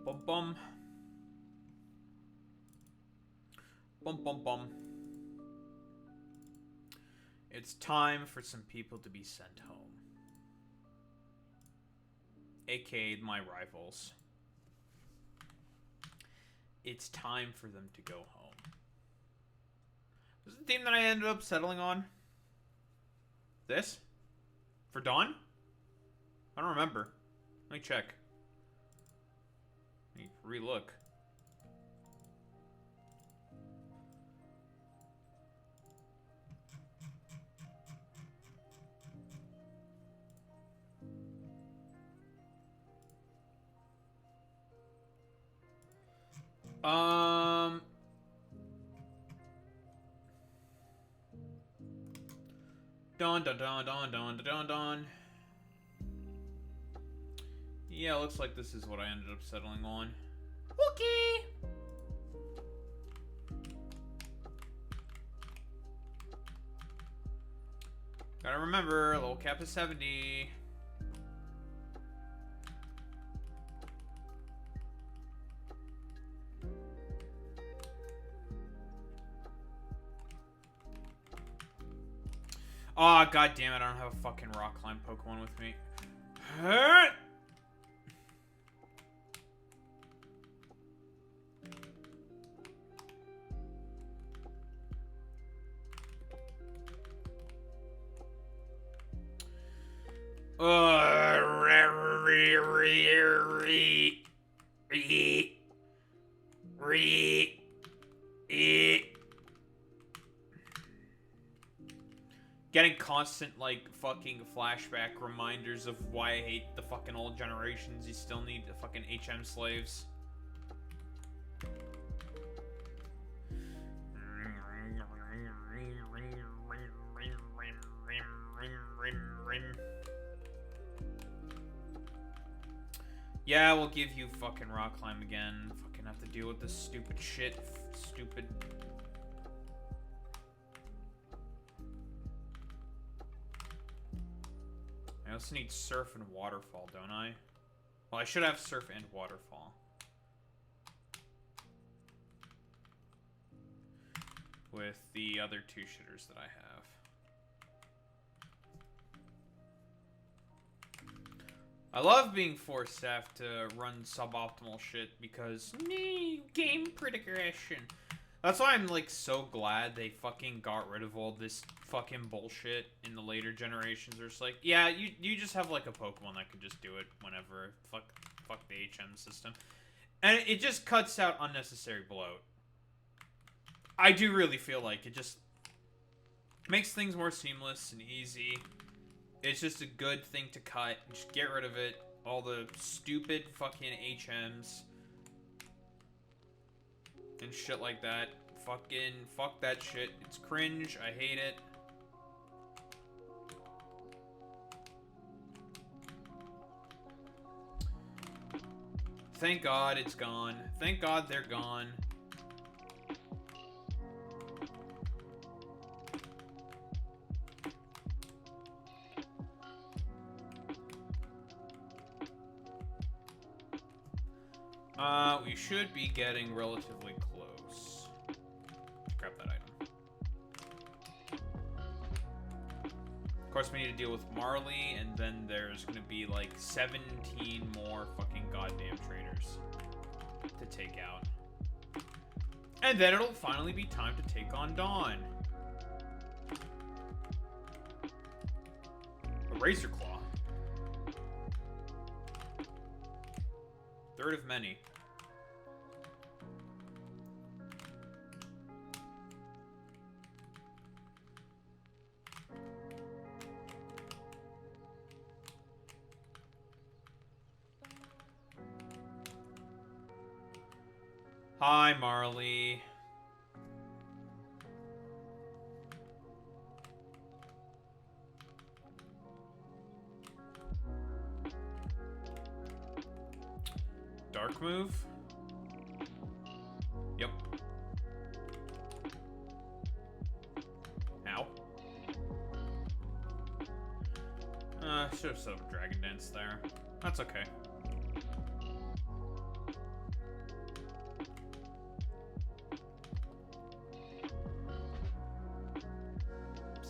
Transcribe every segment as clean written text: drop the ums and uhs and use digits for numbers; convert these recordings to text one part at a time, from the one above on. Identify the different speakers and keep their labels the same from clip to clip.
Speaker 1: Bum bum. Bum bum bum. It's time for some people to be sent home. AKA my rivals. It's time for them to go home. Was the theme that I ended up settling on? This? For Dawn? I don't remember. Let me check. Let me re-look. Dun dun dun dun dun dun dun. Yeah, looks like this is what I ended up settling on. Okay. Gotta remember, level cap is 70. Oh, god damn it, I don't have a fucking rock climb Pokemon with me. Getting constant, like, fucking flashback reminders of why I hate the fucking old generations. You still need the fucking HM slaves. Yeah, we'll give you fucking rock climb again. Fucking have to deal with this stupid shit. Stupid. I also need surf and waterfall, don't I? Well, I should have surf and waterfall. With the other two shitters that I have. I love being forced to have to run suboptimal shit because game progression. That's why I'm like so glad they fucking got rid of all this fucking bullshit in the later generations. They're just like, yeah, you just have like a Pokemon that can just do it whenever. Fuck the HM system. And it just cuts out unnecessary bloat. I do really feel like it just makes things more seamless and easy. It's just a good thing to cut. Just get rid of it. All the stupid fucking HMs. And shit like that. Fuck that shit. It's cringe. I hate it. Thank God it's gone. Thank God they're gone. We should be getting relatively close. Grab that item. Of course, we need to deal with Marley, and then there's gonna be like 17 more fucking goddamn trainers to take out. And then it'll finally be time to take on Dawn. A Razor Claw. Third of many. Hi, Marley. Dark move? Yep. Ow. Should have set up a Dragon Dance there. That's okay.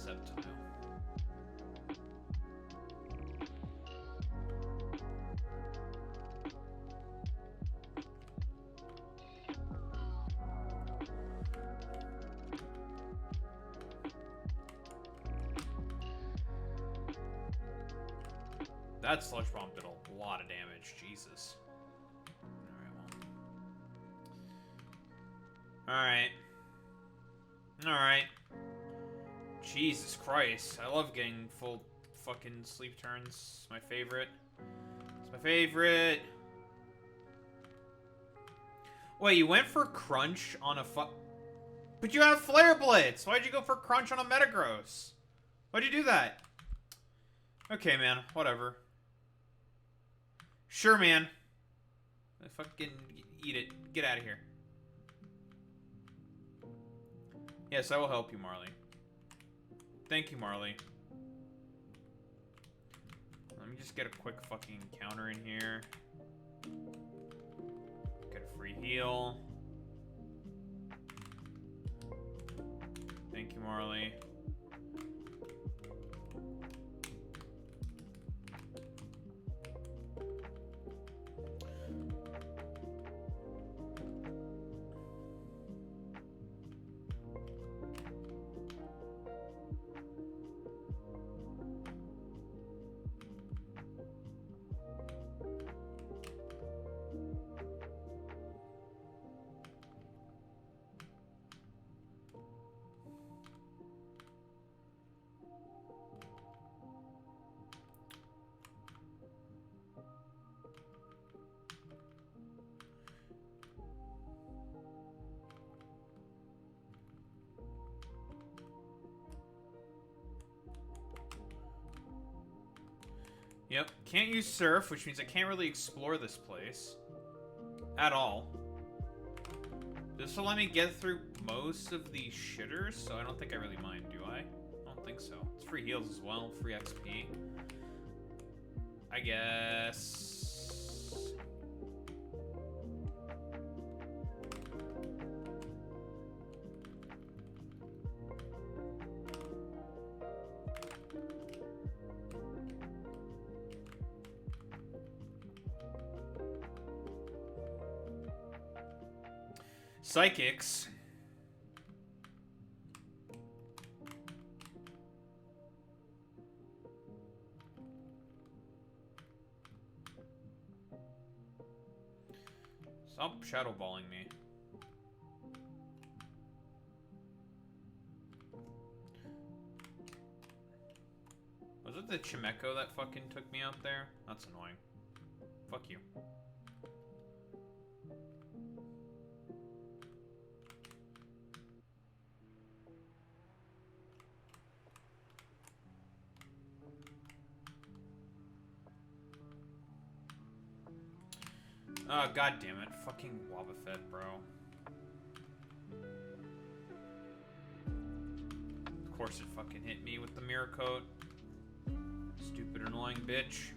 Speaker 1: concept tile. That sludge bomb did a lot of damage. Jesus. Alright, well. Alright. Jesus Christ. I love getting full fucking sleep turns. It's my favorite. It's my favorite. Wait, you went for crunch on a But you have Flare Blitz! Why'd you go for crunch on a Metagross? Why'd you do that? Okay, man. Whatever. Sure, man. Fucking eat it. Get out of here. Yes, I will help you, Marley. Thank you, Marley. Let me just get a quick fucking counter in here. Get a free heal. Thank you, Marley. Yep, can't use surf, which means I can't really explore this place. At all. This will let me get through most of these shitters, so I don't think I really mind, do I? I don't think so. It's free heals as well, free XP. I guess... Psychics. Stop shadowballing me. Was it the Chimeco that fucking took me out there? That's annoying. Fuck you. Oh, god damn it. Fucking Wobbuffet, bro. Of course it fucking hit me with the mirror coat. Stupid annoying bitch.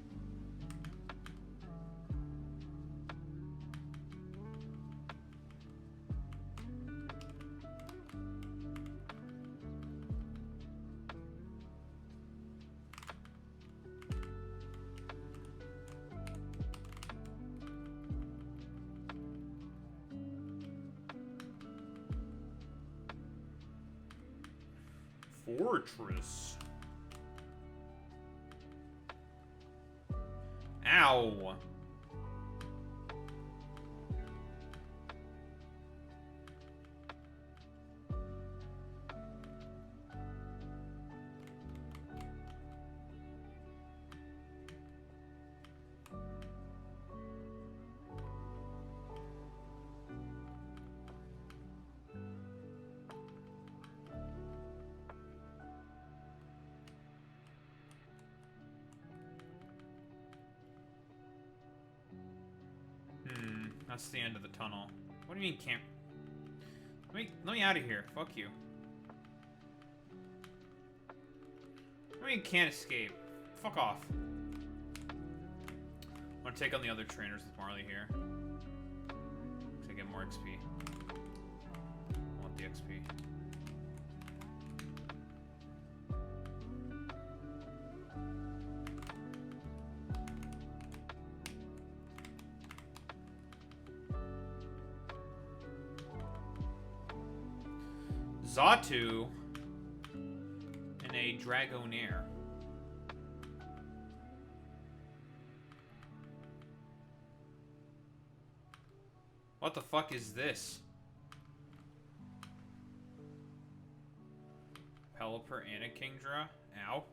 Speaker 1: Fortress. Ow. That's the end of the tunnel. What do you mean can't? Let me out of here. Fuck you. What do you mean can't escape? Fuck off. I want to take on the other trainers with Marley here. To get more XP. I want the XP. Zatu and a Dragonair. What the fuck is this? Pelipper and a Kingdra? Ow.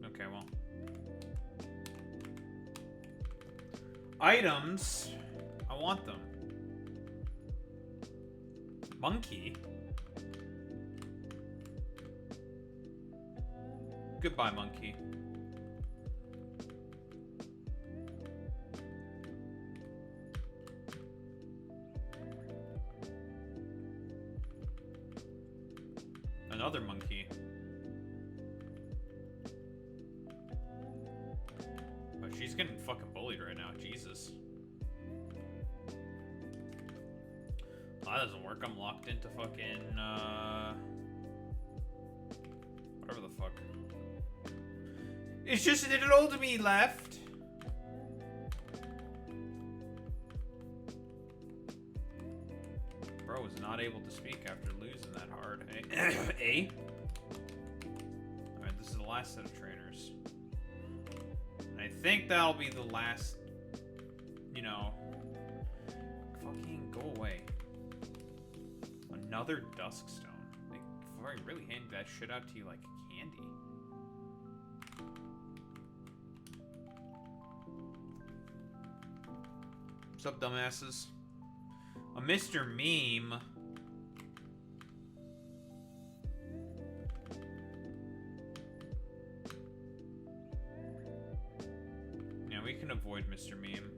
Speaker 1: Okay, well. Items. I want them. Monkey. Goodbye, monkey. Another monkey. Oh, she's getting fucking bullied right now. Jesus. Well, that doesn't work. I'm locked into fucking, whatever the fuck. It's just an old me left. Bro was not able to speak after losing that hard. Eh? Alright, this is the last set of trainers. And I think that'll be the last, you know. Fucking go away. Another Duskstone. They really hand that shit out to you like candy. What's up, dumbasses? A Mr. Meme. Yeah, we can avoid Mr. Meme.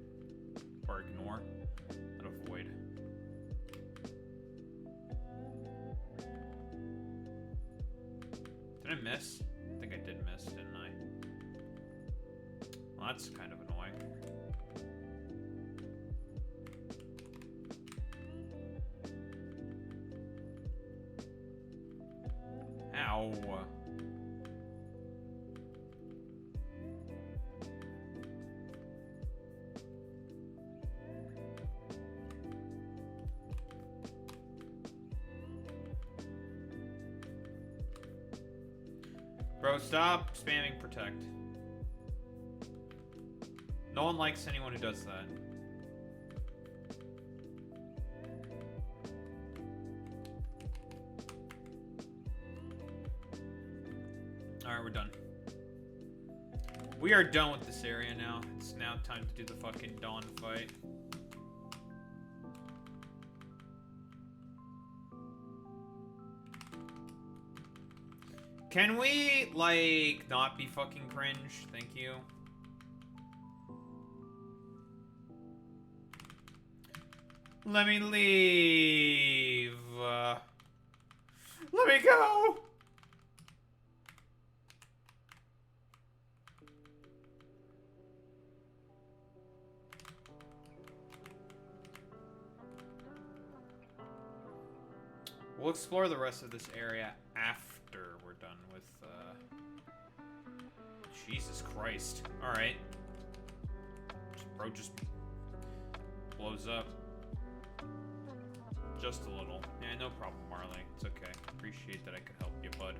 Speaker 1: Or ignore. Not avoid. Did I miss? I think I did miss, didn't I? Well, that's kind of annoying. Ow. Bro, stop spamming protect. No one likes anyone who does that. Alright, we're done. We are done with this area now. It's now time to do the fucking dawn fight. Can we, like, not be fucking cringe? Thank you. Let me leave. Let me go. We'll explore the rest of this area after we're done with, Jesus Christ. Alright. Bro just blows up. Just a little. Yeah, no problem, Marley. It's okay. Appreciate that I could help you, bud.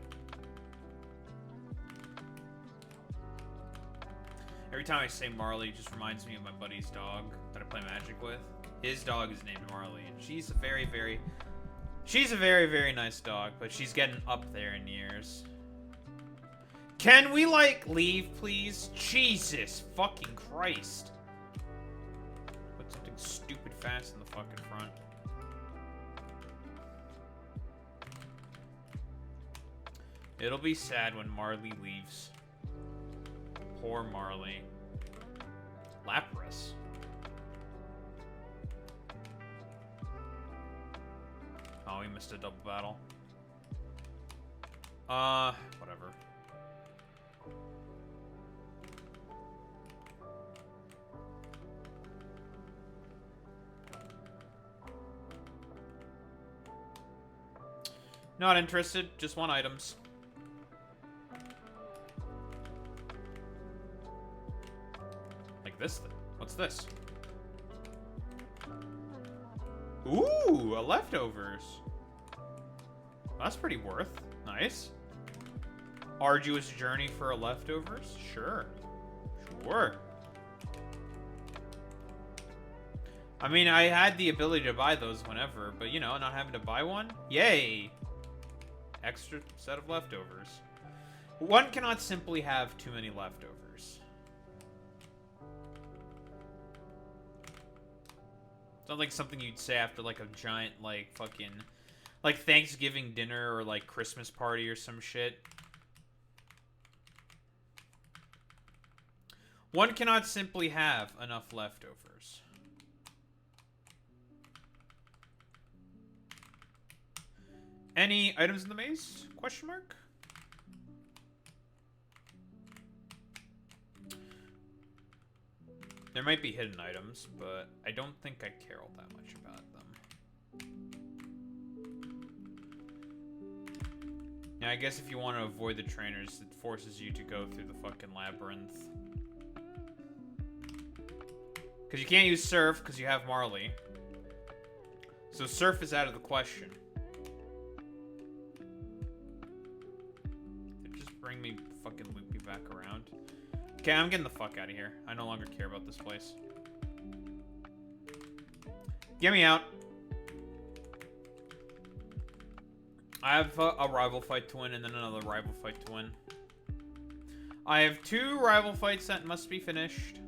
Speaker 1: Every time I say Marley, it just reminds me of my buddy's dog that I play Magic with. His dog is named Marley, and she's a very, very nice dog, but she's getting up there in years. Can we, like, leave, please? Jesus fucking Christ. Put something stupid fast in the fucking front. It'll be sad when Marley leaves. Poor Marley. Lapras. Oh, we missed a double battle. Whatever. Not interested. Just want items. Like this thing. What's this? Ooh, a leftovers. That's pretty worth. Nice. Arduous journey for a leftovers? Sure. Sure. I mean, I had the ability to buy those whenever, but you know, not having to buy one? Yay! Extra set of leftovers. One cannot simply have too many leftovers. Sounds like something you'd say after like a giant like fucking like Thanksgiving dinner or like Christmas party or some shit. One cannot simply have enough leftovers. Any items in the maze? Question mark? There might be hidden items, but I don't think I care all that much about them. Yeah, I guess if you want to avoid the trainers, it forces you to go through the fucking labyrinth. Because you can't use Surf because you have Marley. So Surf is out of the question. Just bring me, fucking loop me back around. Okay, I'm getting the fuck out of here. I no longer care about this place. Get me out. I have a rival fight to win and then another rival fight to win. I have 2 rival fights that must be finished.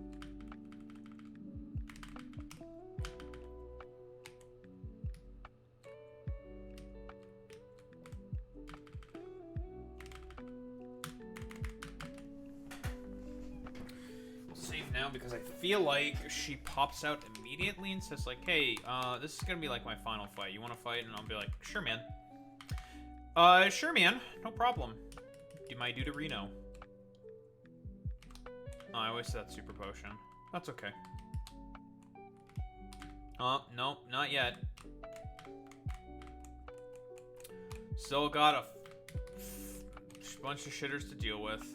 Speaker 1: Because I feel like she pops out immediately and says like, hey, this is gonna be like my final fight. You wanna fight? And I'll be like, sure, man. Sure, man. No problem. Do my due to Reno. Oh, I wasted that super potion. That's okay. No, not yet. Still got a bunch of shitters to deal with.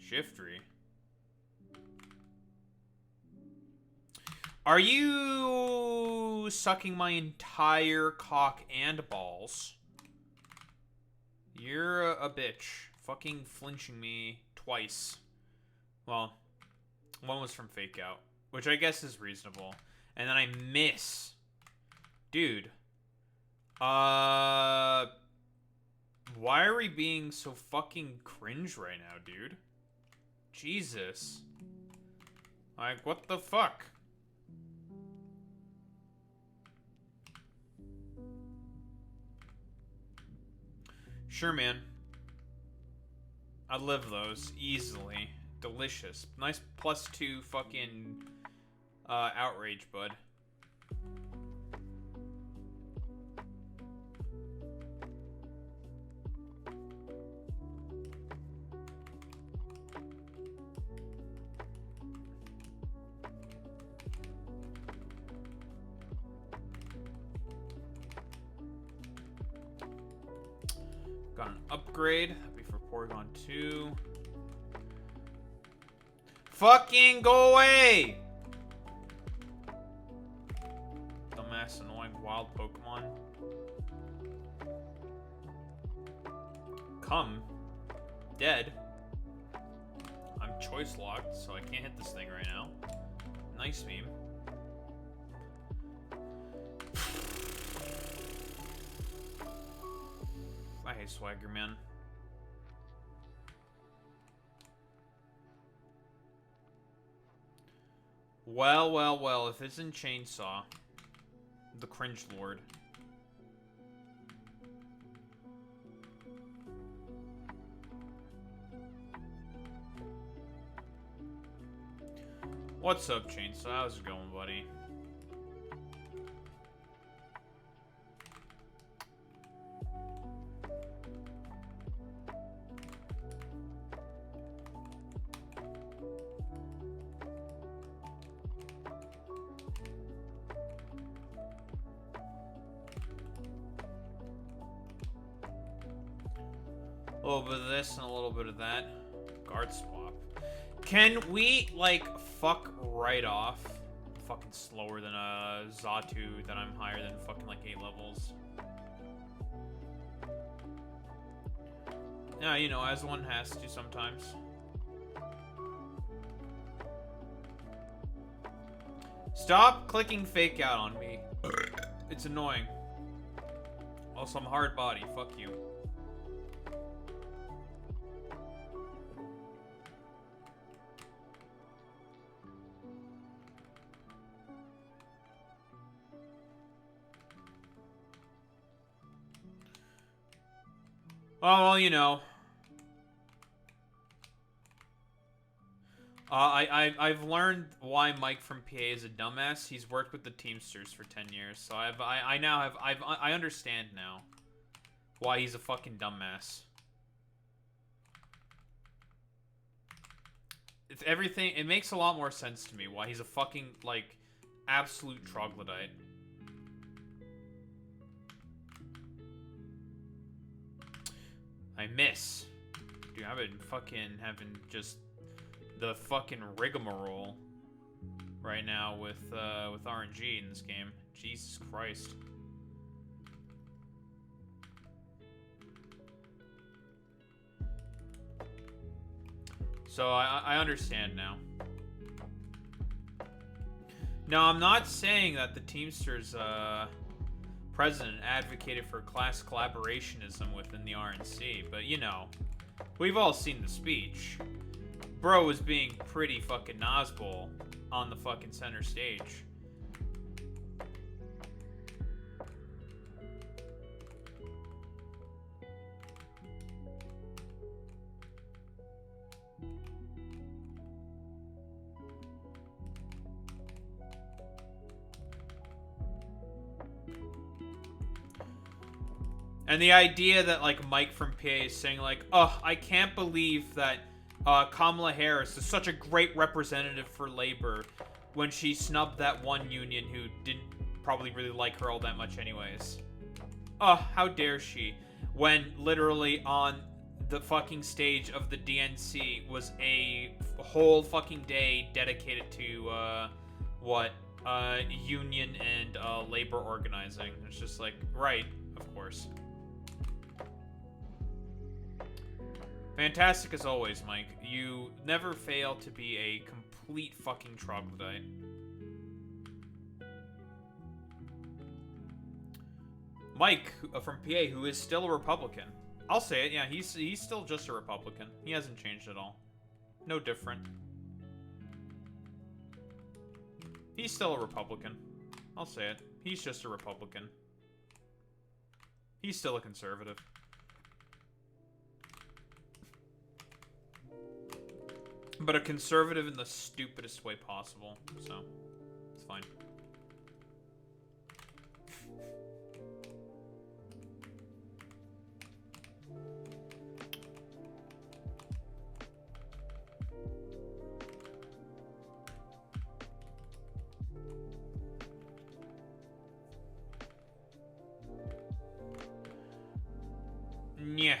Speaker 1: Shiftry. Are you sucking my entire cock and balls? You're a bitch. Fucking flinching me twice. Well, one was from Fake Out, which I guess is reasonable. And then I miss. Dude. Why are we being so fucking cringe right now, dude? Jesus. Like, what the fuck? Sure, man. I'd live those easily. Delicious. Nice +2 fucking outrage, bud. Got an upgrade. That'd be for Porygon 2. Fucking go away! Dumbass, annoying wild Pokemon. Come. Dead. I'm choice locked, so I can't hit this thing right now. Nice meme. I hate Swagger, man. Well, well, well, if it's in Chainsaw, the Cringe Lord. What's up, Chainsaw? How's it going, buddy? A little bit of this and a little bit of that. Guard swap. Can we, like, fuck right off? Fucking slower than a Zatu, that I'm higher than fucking, like, 8 levels. Yeah, you know, as one has to sometimes. Stop clicking fake out on me. It's annoying. Also, I'm hard body. Fuck you. Oh, well, you know. I've learned why Mike from PA is a dumbass. He's worked with the Teamsters for 10 years, so I understand now why he's a fucking dumbass. It's everything. It makes a lot more sense to me why he's a fucking, like, absolute troglodyte. I miss. Dude, I've been fucking having just the fucking rigmarole right now with RNG in this game. Jesus Christ. So I understand now. No, I'm not saying that the Teamsters president advocated for class collaborationism within the RNC, but you know, we've all seen the speech. Bro was being pretty fucking nosball on the fucking center stage. And the idea that, like, Mike from PA is saying, like, oh, I can't believe that Kamala Harris is such a great representative for labor when she snubbed that one union who didn't probably really like her all that much anyways. Oh, how dare she? When literally on the fucking stage of the DNC was a whole fucking day dedicated to, union and labor organizing. It's just like, right, of course. Fantastic as always, Mike. You never fail to be a complete fucking troglodyte. Mike from PA, who is still a Republican. I'll say it, yeah, he's still just a Republican. He hasn't changed at all. No different. He's still a Republican. I'll say it. He's just a Republican. He's still a conservative. But a conservative in the stupidest way possible, so it's fine. Yeah.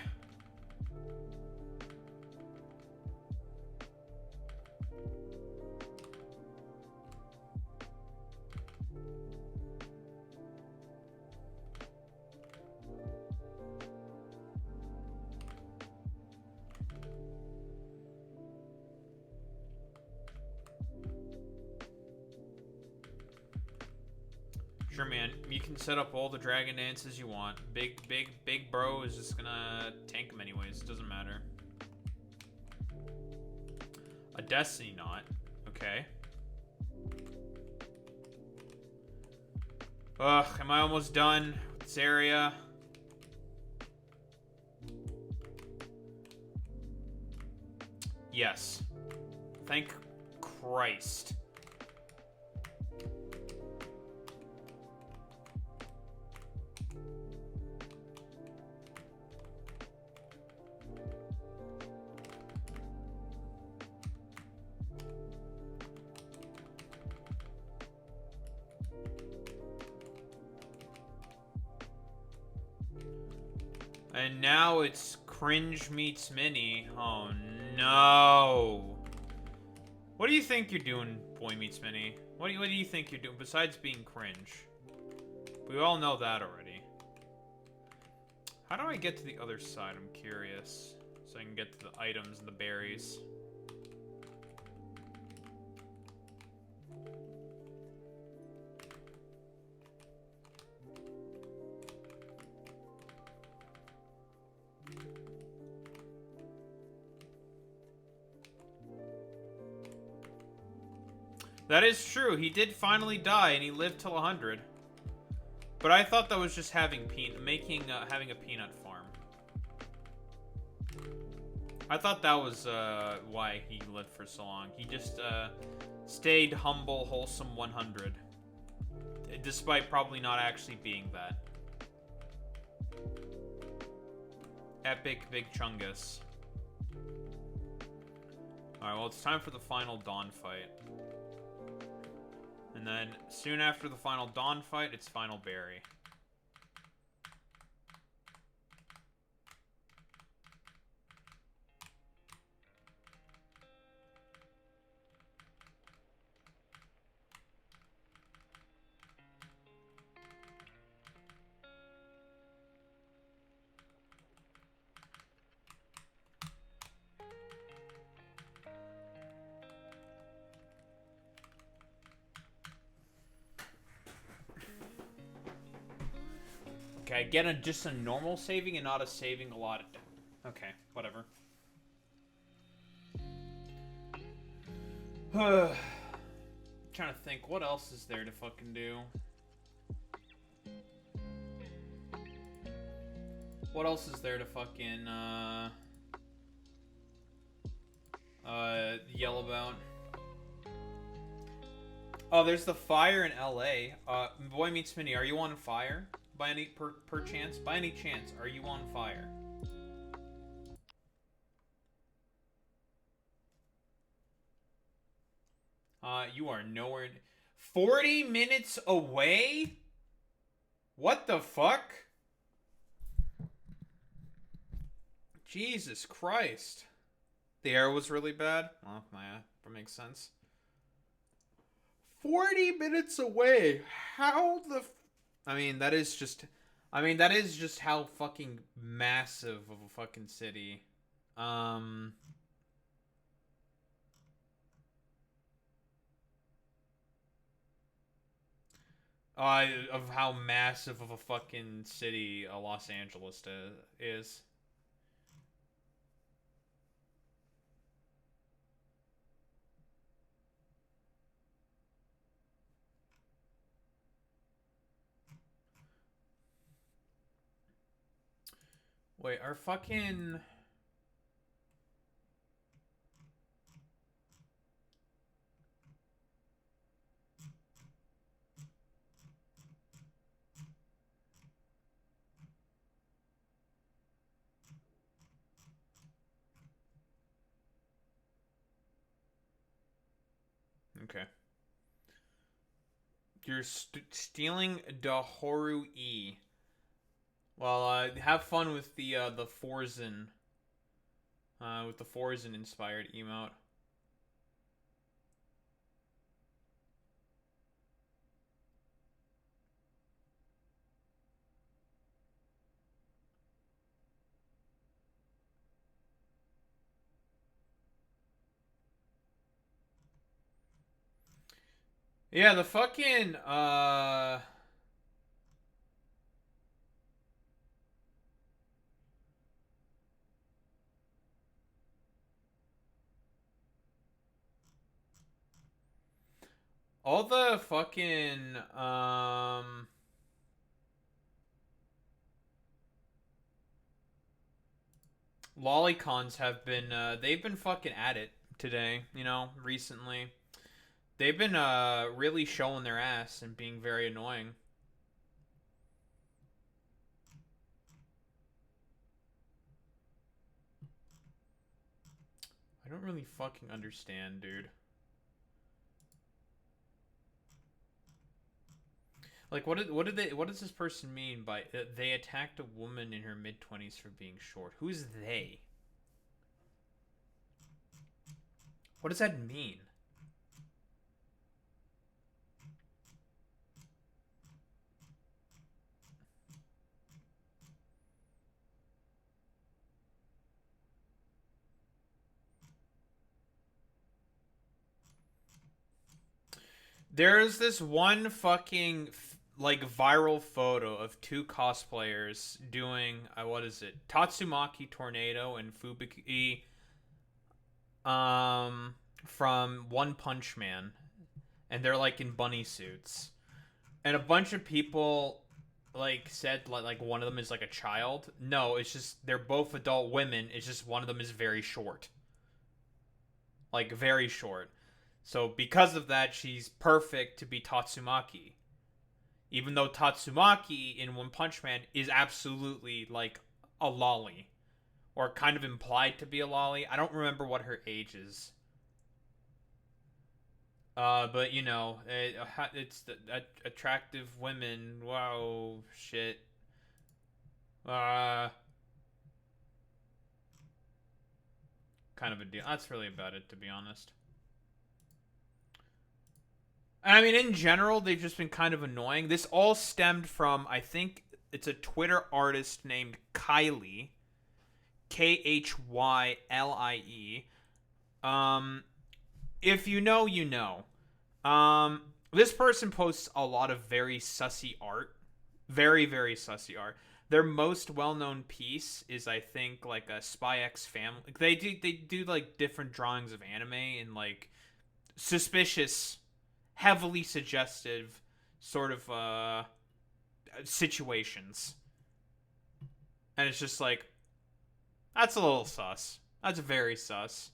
Speaker 1: Sure, man. You can set up all the dragon dances you want. Big bro is just gonna tank them anyways. It doesn't matter. A Destiny knot. Okay. Ugh, am I almost done with this area? Yes. Thank Christ. And now it's Cringe meets Mini. Oh no. What do you think you're doing, Boy Meets Mini? What do you think you're doing besides being cringe? We all know that already. How do I get to the other side? I'm curious. So I can get to the items and the berries. That is true. He did finally die, and he lived till 100. But I thought that was just having a peanut farm. I thought that was why he lived for so long. He just stayed humble, wholesome 100, despite probably not actually being that. Epic Big Chungus. Alright, well, it's time for the final Dawn fight. And then, soon after the final Dawn fight, it's final Berry. Okay, get just a normal saving and not a saving allotted. Okay, whatever. Trying to think, what else is there to fucking do? What else is there to fucking, yell about? Oh, there's the fire in LA. Boy Meets Mini, are you on fire? By any, per chance? By any chance, are you on fire? You are nowhere... 40 minutes away? What the fuck? Jesus Christ. The air was really bad? Well, yeah, that makes sense. 40 minutes away. How the... I mean, that is just how fucking massive of a fucking city. Of how massive of a fucking city Los Angeles is. Wait, our fucking... Okay. You're stealing Dahoru E. Well, have fun with the Forzen, with the Forzen inspired emote. Yeah, the fucking, all the fucking, lolicons have been, they've been fucking at it today, you know, recently. They've been, really showing their ass and being very annoying. I don't really fucking understand, dude. Like, what does this person mean by they attacked a woman in her mid-20s for being short? Who's they? What does that mean? There's this one fucking like viral photo of two cosplayers doing what is it? Tatsumaki Tornado and Fubuki from One Punch Man, and they're like in bunny suits. And a bunch of people like said like one of them is like a child. No, it's just they're both adult women. It's just one of them is very short. Like very short. So because of that, she's perfect to be Tatsumaki. Even though Tatsumaki in One Punch Man is absolutely like a lolly, or kind of implied to be a lolly. I don't remember what her age is. But you know, it's the attractive women. Wow, shit. Uh, kind of a deal. That's really about it, to be honest. I mean, in general, they've just been kind of annoying. This all stemmed from, I think it's a Twitter artist named Kylie, Khylie. Um, if you know, you know. This person posts a lot of very sussy art, very very sussy art. Their most well-known piece is, I think, like a Spy X Family. They do like different drawings of anime and like suspicious, heavily suggestive sort of situations, and it's just like that's a little sus. That's very sus.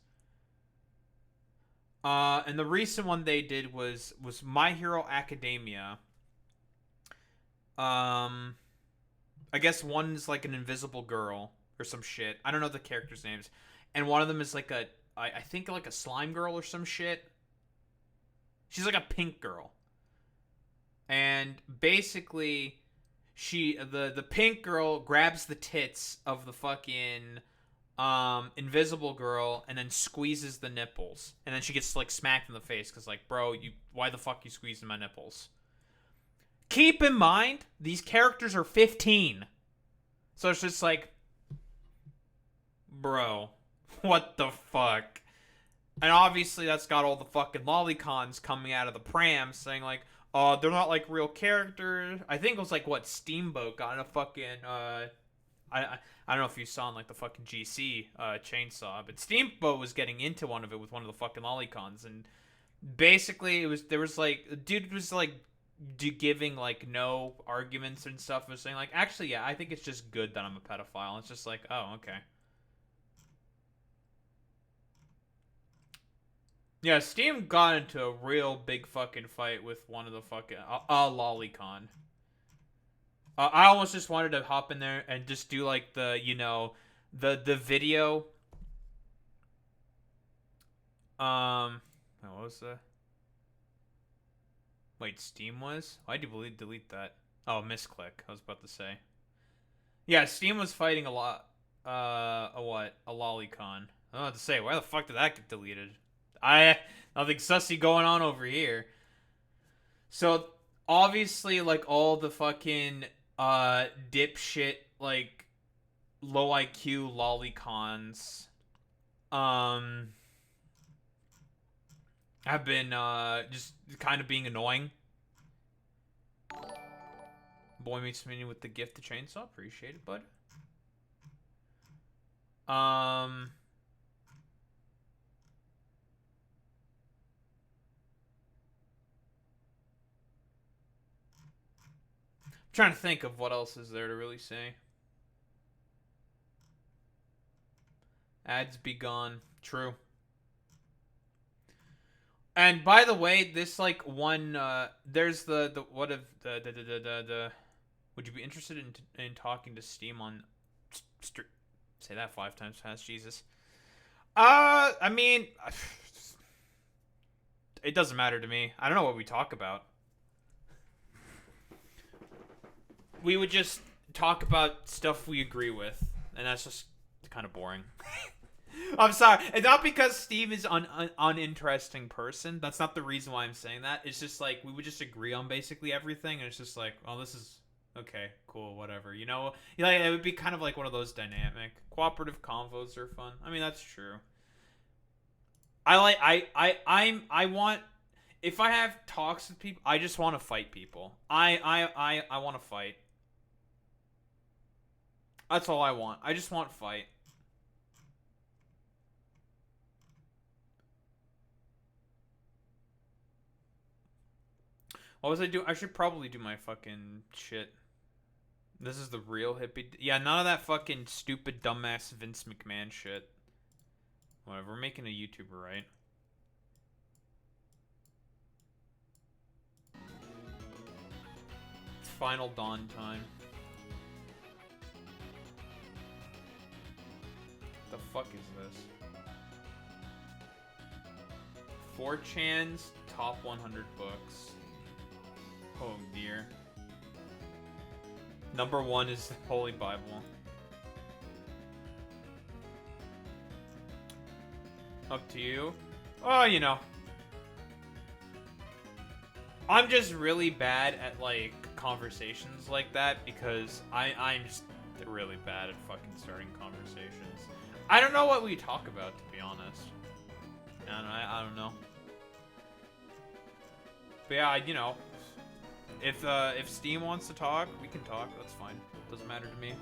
Speaker 1: And the recent one they did was My Hero Academia. Um, I guess one's like an invisible girl or some shit. I don't know the characters' names, and one of them is like I think like a slime girl or some shit. She's like a pink girl, and basically, the pink girl grabs the tits of the fucking invisible girl and then squeezes the nipples, and then she gets like smacked in the face because like, bro, you why the fuck you squeezing my nipples? Keep in mind these characters are 15, so it's just like, bro, what the fuck? And obviously that's got all the fucking lolicons coming out of the pram saying like, oh, they're not like real characters. I think it was like what Steamboat got in a fucking I don't know if you saw in like the fucking GC chainsaw, but Steamboat was getting into one of it with one of the fucking lolicons, and basically there was like dude was like giving like no arguments and stuff, and was saying like, actually yeah, I think it's just good that I'm a pedophile. And it's just like, oh, okay. Yeah, Steam got into a real big fucking fight with one of the fucking lolicon. I almost just wanted to hop in there and just do like the the video. What was the? Wait, Steam was? Why'd you delete that? Oh, misclick. I was about to say. Yeah, Steam was fighting a lot. A what? A lolicon. I don't know what to say. Why the fuck did that get deleted? Nothing sussy going on over here. So obviously, like all the fucking dipshit like low IQ lolicons um have been just kind of being annoying. Boy meets mini with the gift to chainsaw, appreciate it, bud. I'm trying to think of what else is there to really say. Ads be gone. True. And by the way, this like one there's the what if the would you be interested in talking to Steam on say that 5 times fast, Jesus. I mean, it doesn't matter to me. I don't know what we talk about. we would just talk about stuff we agree with, and that's just kind of boring. I'm sorry. It's not because Steve is an uninteresting person. That's not the reason why I'm saying that. It's just like we would just agree on basically everything, and it's just like, oh, this is okay, cool, whatever. You know, like it would be kind of like one of those dynamic cooperative convos are fun. I mean, that's true. I want if I have talks with people, I just want to fight people. I want to fight. That's all I want. I just want fight. What was I doing? I should probably do my fucking shit. This is the real hippie. Yeah, none of that fucking stupid dumbass Vince McMahon shit. Whatever, we're making a YouTuber, right? It's Final Dawn time. The fuck is this? 4chan's top 100 books. Oh dear. Number 1 is the Holy Bible. Up to you. Oh, you know. I'm just really bad at, like, conversations like that because I'm just really bad at fucking starting conversations. I don't know what we talk about, to be honest. I don't know. But yeah, you know, if Steam wants to talk, we can talk. That's fine. Doesn't matter to me.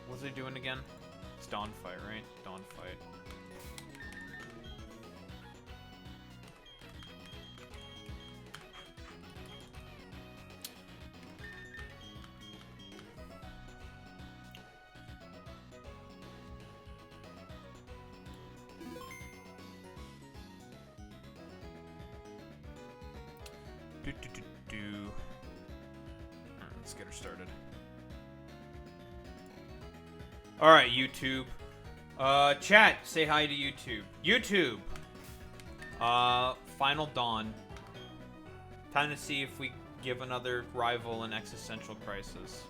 Speaker 1: What's he doing again? It's Dawn Fight, right? Dawn Fight. Let's get her started. Alright, YouTube. Chat, say hi to YouTube. YouTube! Final Dawn. Time to see if we give another rival an existential crisis.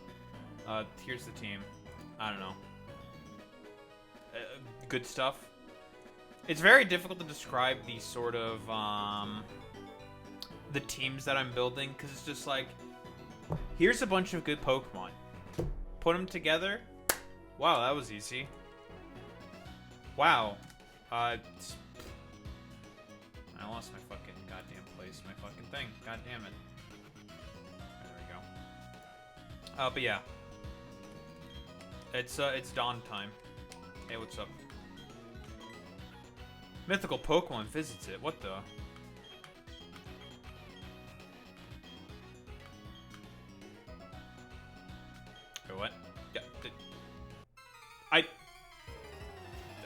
Speaker 1: Here's the team. I don't know. Good stuff. It's very difficult to describe the sort of, the teams that I'm building, because it's just like, here's a bunch of good Pokemon. Put them together. Wow, that was easy. Wow. I lost my fucking goddamn place, my fucking thing. God damn it. There we go. But yeah. It's dawn time. Hey, what's up? Mythical Pokemon visits it. What the? Wait, what? Yeah.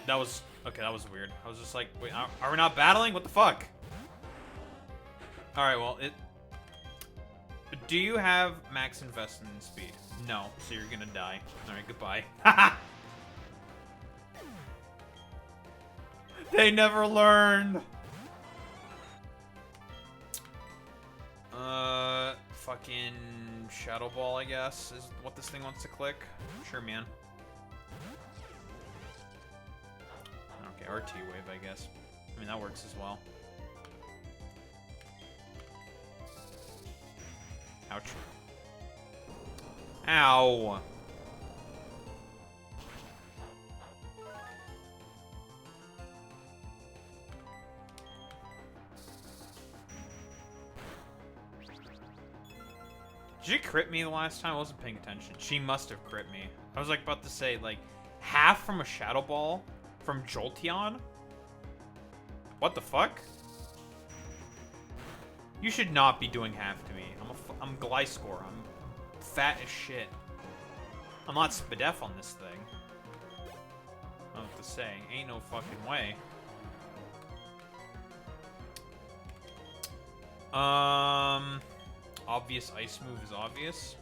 Speaker 1: That was... Okay, that was weird. I was just like, wait, are we not battling? What the fuck? Alright, well, do you have max investment in speed? No, so you're gonna die. Alright, goodbye. They never learned! Fucking Shadow Ball, I guess, is what this thing wants to click. Sure, man. Okay, RT Wave, I guess. I mean, that works as well. Ouch. Ow! Did she crit me the last time? I wasn't paying attention. She must have crit me. I was like about to say, like, half from a Shadow Ball from Jolteon? What the fuck? You should not be doing half to me. I'm Gliscor. I'm fat as shit. I'm not Spadef on this thing. I don't know what to say. Ain't no fucking way. Obvious ice move is obvious.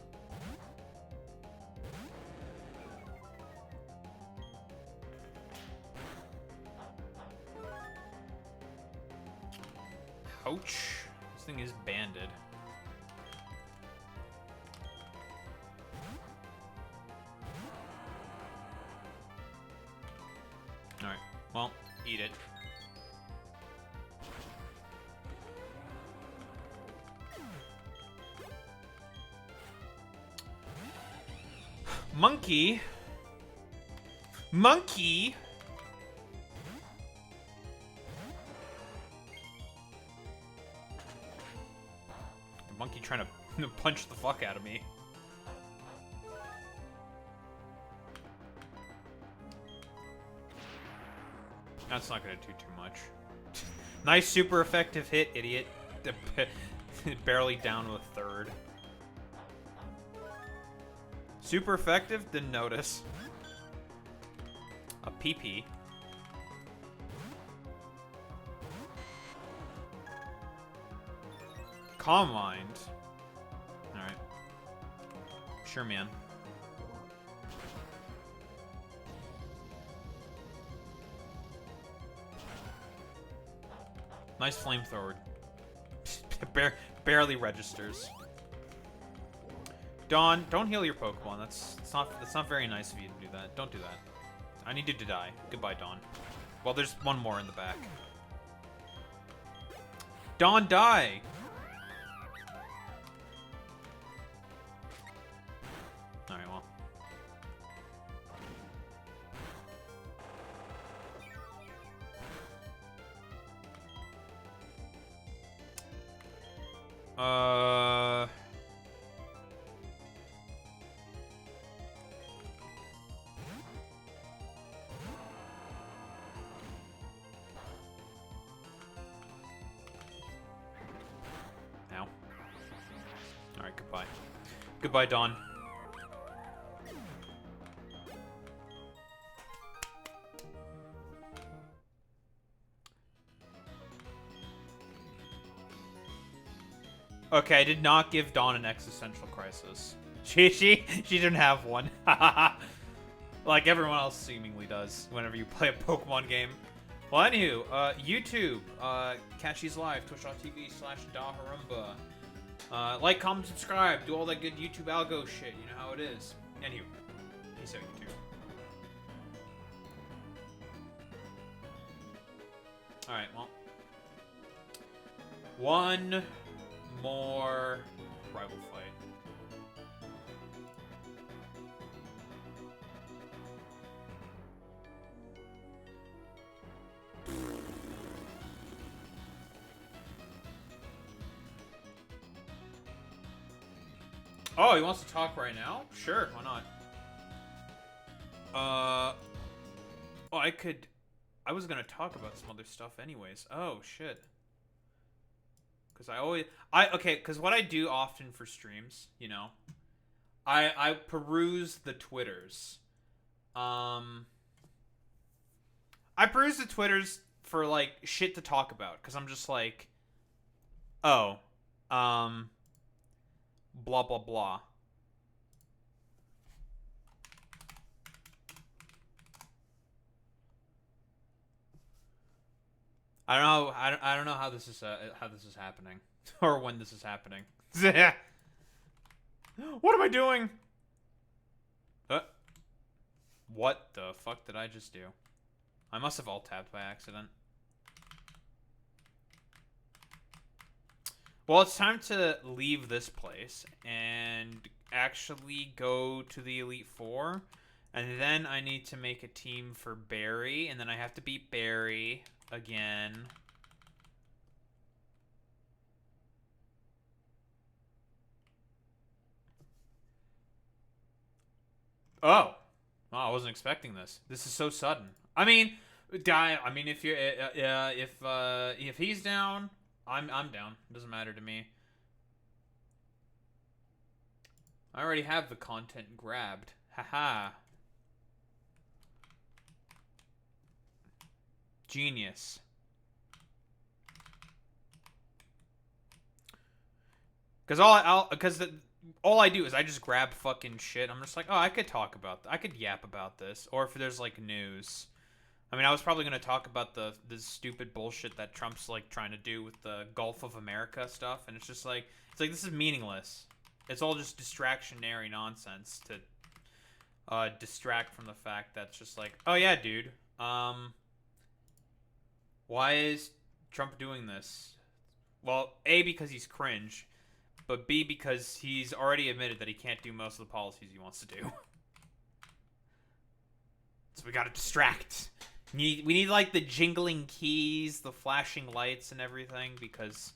Speaker 1: Ouch. This thing is banded. Alright, well, eat it. Monkey. Monkey. Monkey trying to punch the fuck out of me. That's not gonna do too much. Nice super effective hit, idiot. Barely down to a third. Super effective? Didn't notice. A PP. Calm mind. Alright. Sure, man. Nice flamethrower. Barely registers. Dawn, don't heal your Pokemon. That's not very nice of you to do that. Don't do that. I need you to die. Goodbye, Dawn. Well, there's one more in the back. Dawn, die! Alright, well. Ow. Alright, goodbye. Goodbye, Dawn. Okay, I did not give Dawn an existential crisis. She didn't have one. Like everyone else seemingly does whenever you play a Pokemon game. Well, anywho, YouTube, Catchy's Live, twitch.tv/Daharumba. Like, comment, subscribe, do all that good YouTube algo shit, you know how it is. Anywho, peace out, YouTube. Alright, well. One more rival fight. Oh, he wants to talk right now? Sure, why not? Oh, I was gonna talk about some other stuff anyways. Oh, shit. Because because what I do often for streams, you know, I peruse the Twitters. I peruse the Twitters for, like, shit to talk about. Because I'm just like, oh, blah, blah, blah. I don't know how this is happening or when this is happening. What am I doing? What the fuck did I just do? I must have alt-tabbed by accident. Well, it's time to leave this place and actually go to the Elite Four. And then I need to make a team for Barry. And then I have to beat Barry again. Oh. Oh, I wasn't expecting this. This is so sudden. I mean, if you're if he's down, I'm down. It doesn't matter to me. I already have the content grabbed. Haha. Genius. Because all I do is I just grab fucking shit. I'm just like, oh, I could talk about I could yap about this, or if there's like news. I mean, I was probably gonna talk about the stupid bullshit that Trump's like trying to do with the Gulf of America stuff, and it's like this is meaningless. It's all just distractionary nonsense to distract from the fact that's just like, oh yeah, dude. Why is Trump doing this? Well, A, because he's cringe, but B, because he's already admitted that he can't do most of the policies he wants to do. So we gotta distract. We need like the jingling keys, the flashing lights, and everything, because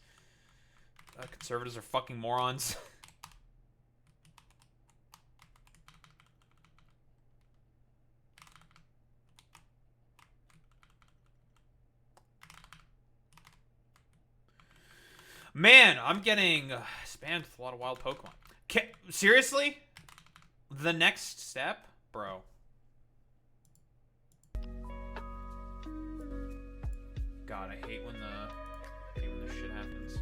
Speaker 1: conservatives are fucking morons. Man, I'm getting spammed with a lot of wild Pokemon. Seriously? The next step? Bro. God, I hate when this shit happens.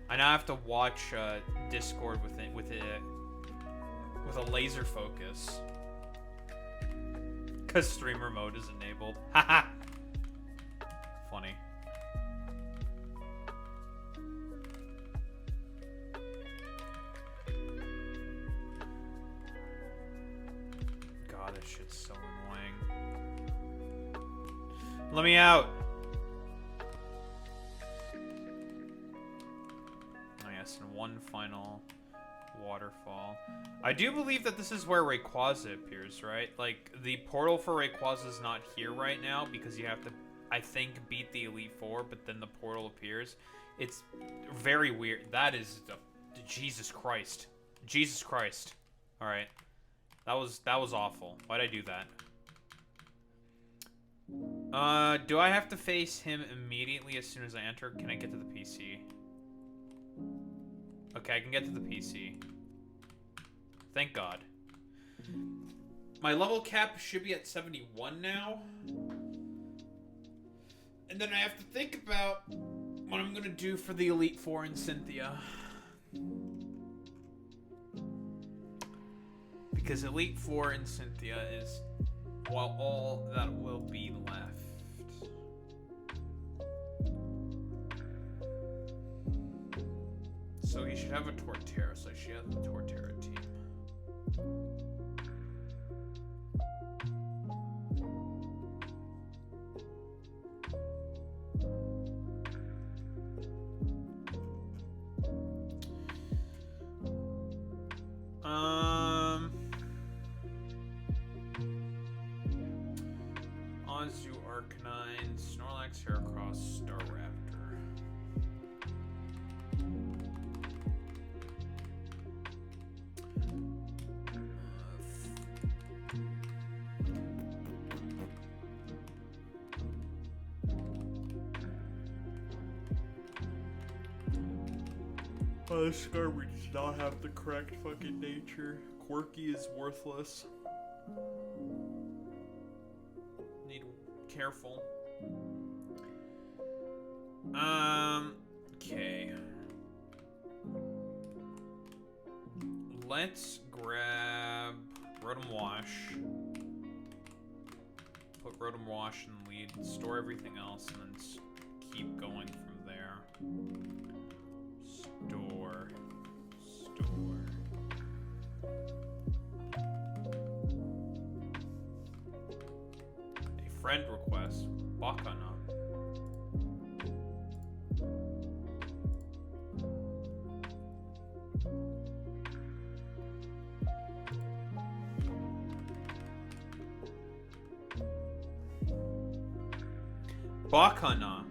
Speaker 1: I now have to watch Discord with a laser focus. Because streamer mode is enabled. Haha. Funny. God, this shit's so annoying. Let me out. Oh yes, and one final waterfall. I do believe that this is where Rayquaza appears, right? Like, the portal for Rayquaza is not here right now because you have to, I think, beat the Elite Four, but then the portal appears. It's very weird. That is Jesus Christ. Jesus Christ. All right. That was awful. Why'd I do that? Do I have to face him immediately as soon as I enter? Can I get to the PC? Okay, I can get to the PC. Thank God. My level cap should be at 71 now. And then I have to think about what I'm gonna do for the Elite Four and Cynthia. Because Elite Four and Cynthia is, well, all that will be left. So he should have a Torterra, so she has the Torterra team. Ozu, Arcanine, Snorlax, Heracross, Staraptor. This garbage does not have the correct fucking nature. Quirky is worthless. Need careful. Okay. Let's grab Rotom Wash. Put Rotom Wash in the lead, store everything else, and then keep going from there. Store. A friend request. Bakana. Bakana.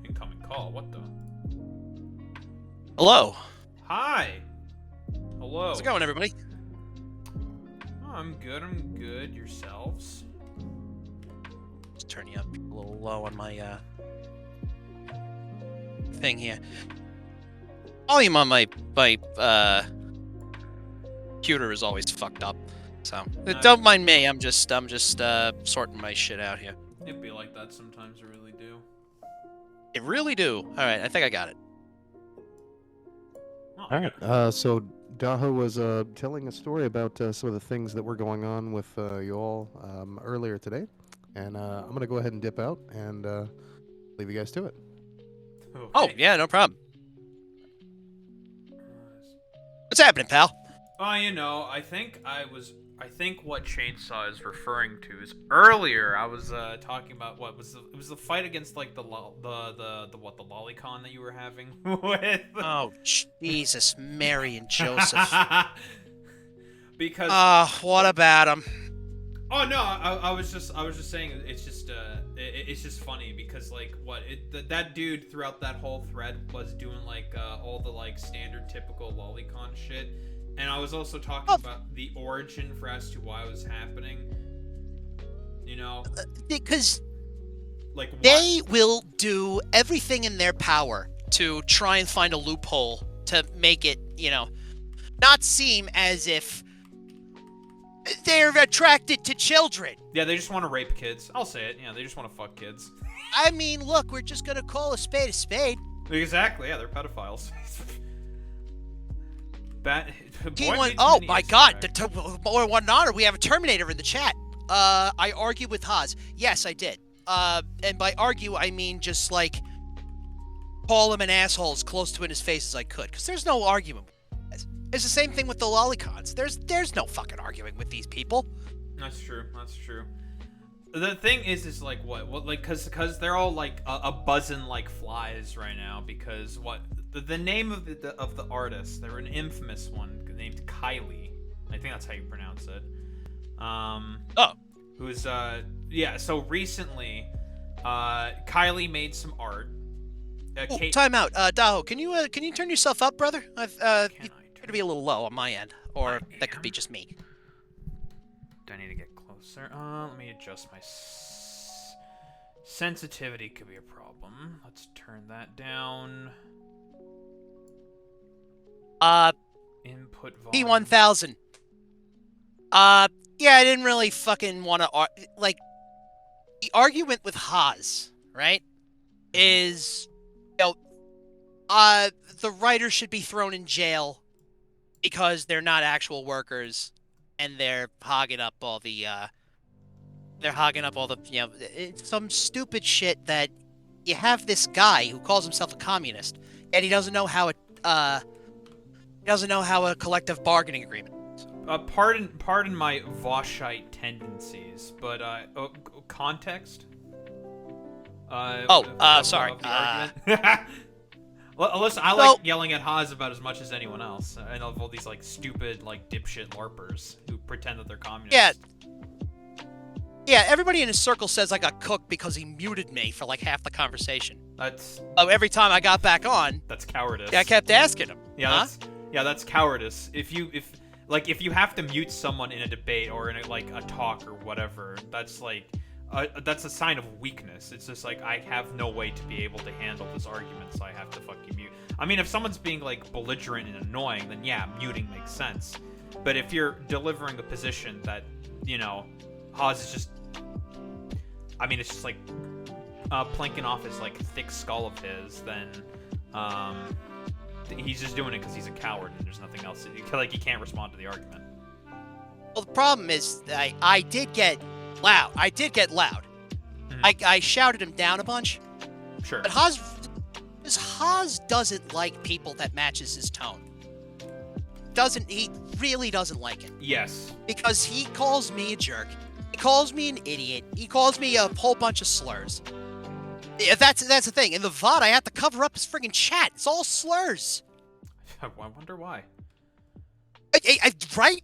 Speaker 1: Incoming call. What the?
Speaker 2: Hello.
Speaker 1: Hi. Hello.
Speaker 2: How's it going, everybody?
Speaker 1: Oh, I'm good. Yourselves?
Speaker 2: Just turn you up a little low on my thing here. Volume on my computer is always fucked up. So don't mind me. I'm just sorting my shit out here.
Speaker 1: It'd be like that sometimes, I really do.
Speaker 2: It really do. All right, I think I got it.
Speaker 1: Oh,
Speaker 3: All right. So Daho was telling a story about some of the things that were going on with you all earlier today, and I'm gonna go ahead and dip out and leave you guys to it.
Speaker 1: Okay.
Speaker 2: Oh yeah, no problem. What's happening, pal?
Speaker 1: You know, I think what Chainsaw is referring to is earlier I was talking about it was the fight against like the lolicon that you were having with.
Speaker 2: Oh Jesus, Mary and Joseph.
Speaker 1: Because
Speaker 2: what about him?
Speaker 1: Oh no, I was just saying it's just funny because like that dude throughout that whole thread was doing like all the like standard typical lolicon shit. And I was also talking about the origin for as to why it was happening. You know?
Speaker 2: Because
Speaker 1: like
Speaker 2: they will do everything in their power to try and find a loophole to make it, not seem as if they're attracted to children.
Speaker 1: Yeah, they just want to rape kids. I'll say it. Yeah, they just want to fuck kids.
Speaker 2: I mean, look, we're just gonna call a spade a spade.
Speaker 1: Exactly. Yeah, they're pedophiles.
Speaker 2: Oh my God! More one honor. We have a Terminator in the chat. I argue with Haas. Yes, I did. And by argue, I mean just like call him an asshole as close to in his face as I could. Because there's no argument. It's the same thing with the lolicons. There's no fucking arguing with these people.
Speaker 1: That's true. That's true. The thing is like what like because they're all like a buzzing like flies right now because the name of the artist, they're an infamous one named Kylie. I think that's how you pronounce it. Who's so recently Kylie made some art.
Speaker 2: Time out. Daho, can you turn yourself up, brother? You're gonna be a little low on my end, or that could be just me.
Speaker 1: Do I need to get closer? Let me adjust my sensitivity. Could be a problem. Let's turn that down. Input volume.
Speaker 2: P1000. Yeah, I didn't really fucking want to like the argument with Haas, right? Is the writers should be thrown in jail because they're not actual workers and they're hogging up all the it's some stupid shit that you have this guy who calls himself a communist and he doesn't know how a collective bargaining agreement.
Speaker 1: Pardon my Voshite tendencies, but context.
Speaker 2: Sorry.
Speaker 1: Listen, I like yelling at Haas about as much as anyone else, and of all these like stupid like dipshit LARPers who pretend that they're communists.
Speaker 2: Yeah. Everybody in his circle says I got cooked because he muted me for like half the conversation.
Speaker 1: That's
Speaker 2: every time I got back on.
Speaker 1: That's cowardice.
Speaker 2: Yeah, I kept asking him.
Speaker 1: Yeah, that's cowardice. If you have to mute someone in a debate or in a talk or whatever, that's like that's a sign of weakness. It's just like I have no way to be able to handle this argument, so I have to fucking mute. I mean, if someone's being like belligerent and annoying, then yeah, muting makes sense. But if you're delivering a position that Haas is just, I mean, it's just like plinking off his like thick skull of his, then he's just doing it because he's a coward and there's nothing else. Like he can't respond to the argument.
Speaker 2: Well, the problem is that I did get loud. Mm-hmm. I shouted him down a bunch.
Speaker 1: Sure.
Speaker 2: But Haas doesn't like people that matches his tone. He really doesn't like it.
Speaker 1: Yes.
Speaker 2: Because he calls me a jerk. He calls me an idiot. He calls me a whole bunch of slurs. That's the thing. In the VOD, I have to cover up his friggin' chat. It's all slurs.
Speaker 1: I wonder why.
Speaker 2: Right?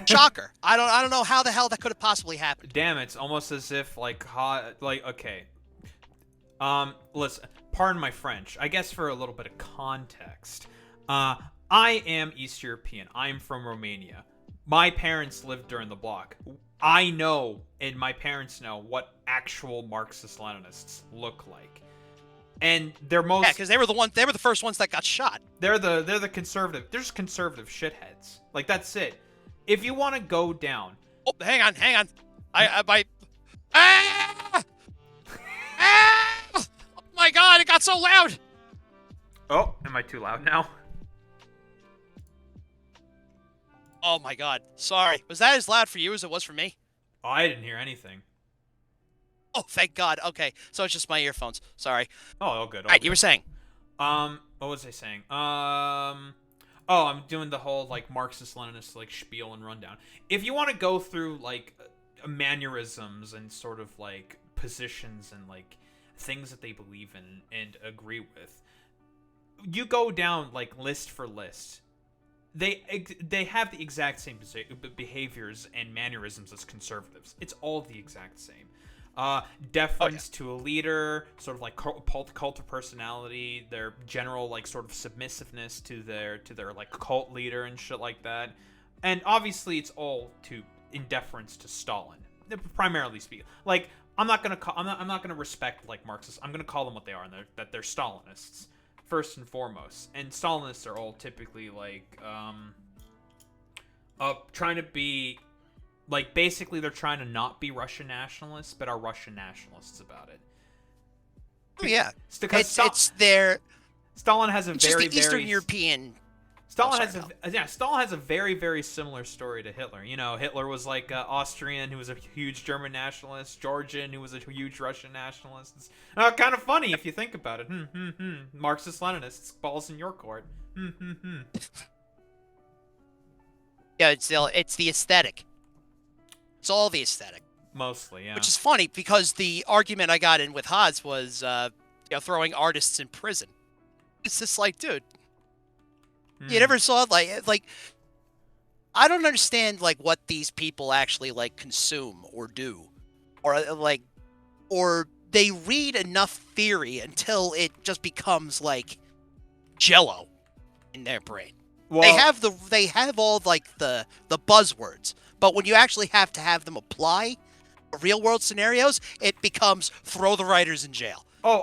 Speaker 2: Shocker. I don't know how the hell that could have possibly happened.
Speaker 1: Damn, it's almost as if okay. Listen, pardon my French. I guess for a little bit of context. I am East European. I'm from Romania. My parents lived during the bloc. I know, and my parents know, what actual Marxist-Leninists look like. And they're most...
Speaker 2: Yeah, because they were the first ones that got shot.
Speaker 1: They're the conservative... They're just conservative shitheads. Like, that's it. if you want to go down.
Speaker 2: Oh, hang on. I might. Ah! Ah! Oh my God! It got so loud.
Speaker 1: Oh, am I too loud now?
Speaker 2: Oh my God! Sorry. Was that as loud for you as it was for me?
Speaker 1: Oh, I didn't hear anything.
Speaker 2: Oh, thank God. Okay, so it's just my earphones. Sorry.
Speaker 1: Oh, all good.
Speaker 2: All right, you were saying.
Speaker 1: What was I saying? Oh, I'm doing the whole like Marxist-Leninist like spiel and rundown. If you want to go through like mannerisms and sort of like positions and like things that they believe in and agree with, you go down like list for list. They have the exact same behaviors and mannerisms as conservatives. It's all the exact same. Deference to a leader, sort of like cult of personality, their general like sort of submissiveness to their like cult leader and shit like that. And obviously it's all in deference to Stalin, primarily speaking. Like I'm not gonna respect like Marxists. I'm gonna call them what they are, and they're Stalinists first and foremost. And Stalinists are all typically like trying to be like, basically they're trying to not be Russian nationalists, but are Russian nationalists about it.
Speaker 2: Oh yeah,
Speaker 1: Because
Speaker 2: it's their.
Speaker 1: Stalin has a very
Speaker 2: Eastern European.
Speaker 1: Stalin has a very, very similar story to Hitler. You know, Hitler was like Austrian, who was a huge German nationalist, Georgian, who was a huge Russian nationalist. It's kind of funny if you think about it. Marxist-Leninists, balls in your court.
Speaker 2: Yeah, it's the aesthetic. It's all the aesthetic.
Speaker 1: Mostly, yeah.
Speaker 2: Which is funny because the argument I got in with Haas was, throwing artists in prison. It's just like, dude, you never saw like I don't understand like what these people actually like consume or do, or they read enough theory until it just becomes like Jello in their brain. Well, they have all like the buzzwords, but when you actually have to have them apply to real world scenarios, it becomes throw the writers in jail.
Speaker 1: Oh,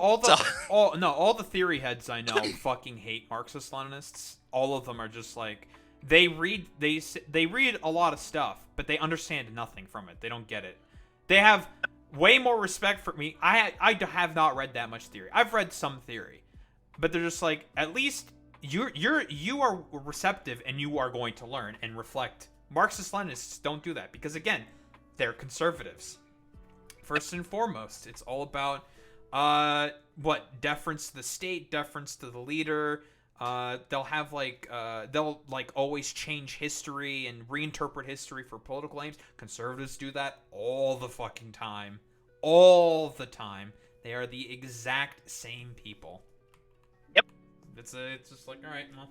Speaker 1: all the theory heads I know fucking hate Marxist-Leninists. All of them are just like they read a lot of stuff, but they understand nothing from it. They don't get it. They have way more respect for me. I have not read that much theory. I've read some theory, but they're just like, at least you are receptive and you are going to learn and reflect. Marxist-Leninists don't do that because, again, they're conservatives. First and foremost, it's all about deference to the state, deference to the leader. They'll have they'll always change history and reinterpret history for political aims. Conservatives do that all the fucking time. All the time. They are the exact same people.
Speaker 2: Yep.
Speaker 1: It's just like, all right, well.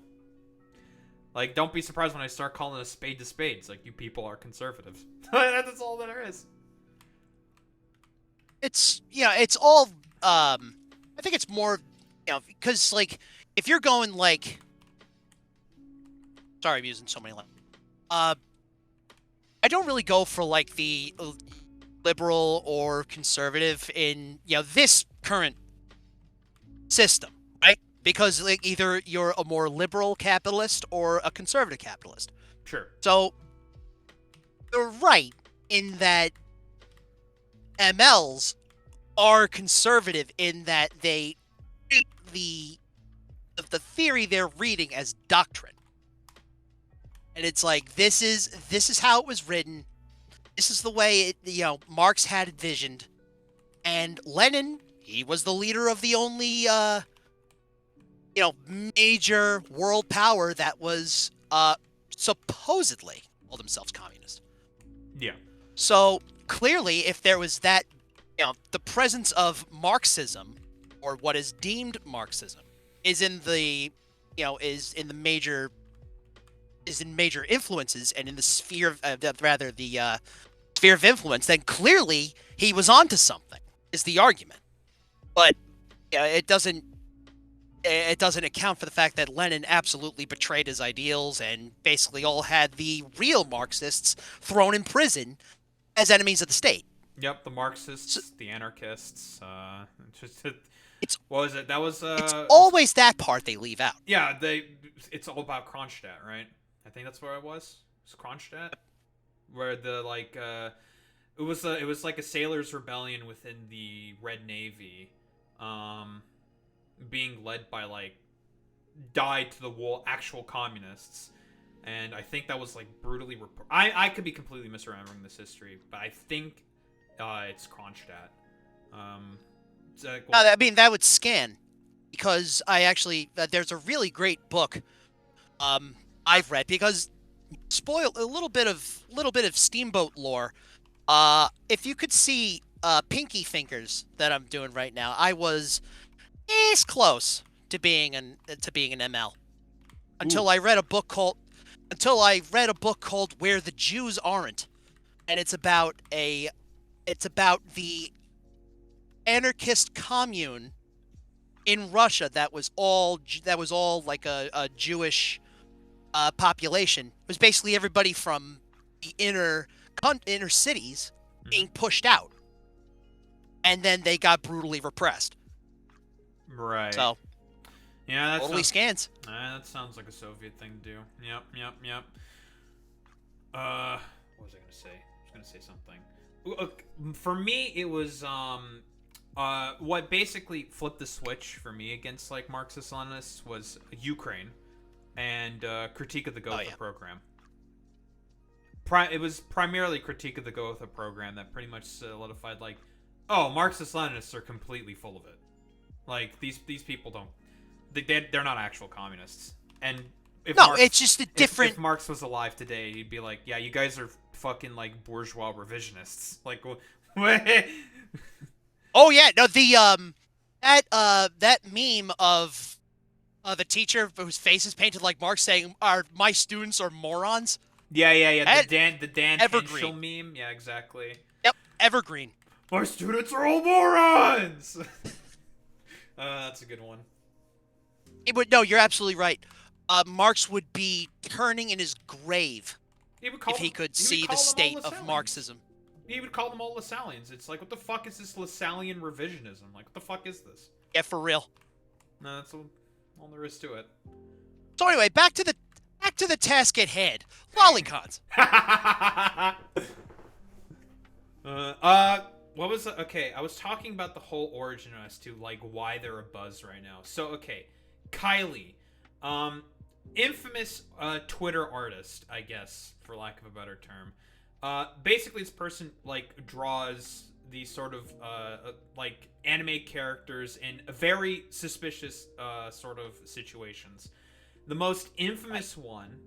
Speaker 1: Like, don't be surprised when I start calling a spade to spades. Like, you people are conservatives. That's all that there is.
Speaker 2: It's all, I think it's more, because, like, if you're going, like, sorry, I'm using so many lines. I don't really go for, like, the liberal or conservative in, this current system, right? Because, like, either you're a more liberal capitalist or a conservative capitalist.
Speaker 1: Sure.
Speaker 2: So, you're right in that MLs are conservative in that they treat the theory they're reading as doctrine. And it's like, this is how it was written. This is the way Marx had envisioned. And Lenin, he was the leader of the only major world power that was supposedly called themselves communist.
Speaker 1: Yeah.
Speaker 2: So clearly, if there was that, the presence of Marxism, or what is deemed Marxism, is in major influences and in the sphere of sphere of influence, then clearly he was onto something. Is the argument, but it doesn't account for the fact that Lenin absolutely betrayed his ideals and basically all had the real Marxists thrown in prison as enemies of the state.
Speaker 1: Yep, the Marxists, the anarchists.
Speaker 2: It's
Speaker 1: always
Speaker 2: that part they leave out.
Speaker 1: Yeah, it's all about Kronstadt, right? I think that's where it was. Was Kronstadt? Where the it was like a sailors' rebellion within the Red Navy, being led by like dyed to the wool actual communists, and I think that was like brutally I could be completely misremembering this history, but I think it's Kronstadt. Well,
Speaker 2: No, I mean that would scan, because I actually there's a really great book I've read, because spoil a little bit of Steamboat lore. If you could see pinky fingers that I'm doing right now, I was close to being an ML until I read a book called Where the Jews Aren't, and it's about the anarchist commune in Russia that was all like a Jewish population. It was basically everybody from the inner cities being pushed out, and then they got brutally repressed.
Speaker 1: Right.
Speaker 2: So,
Speaker 1: yeah, that
Speaker 2: totally scans.
Speaker 1: That sounds like a Soviet thing to do. Yep. What was I gonna say? I was gonna say something. For me, it was what basically flipped the switch for me against like Marxist-Leninists was Ukraine and Critique of the Gotha program. It was primarily Critique of the Gotha program that pretty much solidified like, oh, Marxist-Leninists are completely full of it. Like these people don't, they're not actual communists. And if Marx,
Speaker 2: it's just a different.
Speaker 1: If Marx was alive today, he'd be like, yeah, you guys are fucking like bourgeois revisionists. Like,
Speaker 2: oh yeah, no, the that meme of the teacher whose face is painted like Marx saying, my students are morons."
Speaker 1: Yeah. The Dan
Speaker 2: Evergreen.
Speaker 1: Henschel meme. Yeah, exactly.
Speaker 2: Yep, evergreen.
Speaker 1: My students are all morons. That's a good one.
Speaker 2: No, you're absolutely right. Marx would be turning in his grave if he could see the state of Marxism.
Speaker 1: He would call them all Lassallians. It's like, what the fuck is this Lassallian revisionism? Like, what the fuck is this?
Speaker 2: Yeah, for real.
Speaker 1: No, that's all there is to it.
Speaker 2: So anyway, back to the task at hand. Lolicons.
Speaker 1: What was okay? I was talking about the whole origin as to like why they're a buzz right now. So okay, Kylie, infamous Twitter artist, I guess, for lack of a better term. Basically, this person like draws these sort of like anime characters in very suspicious sort of situations. The most infamous one,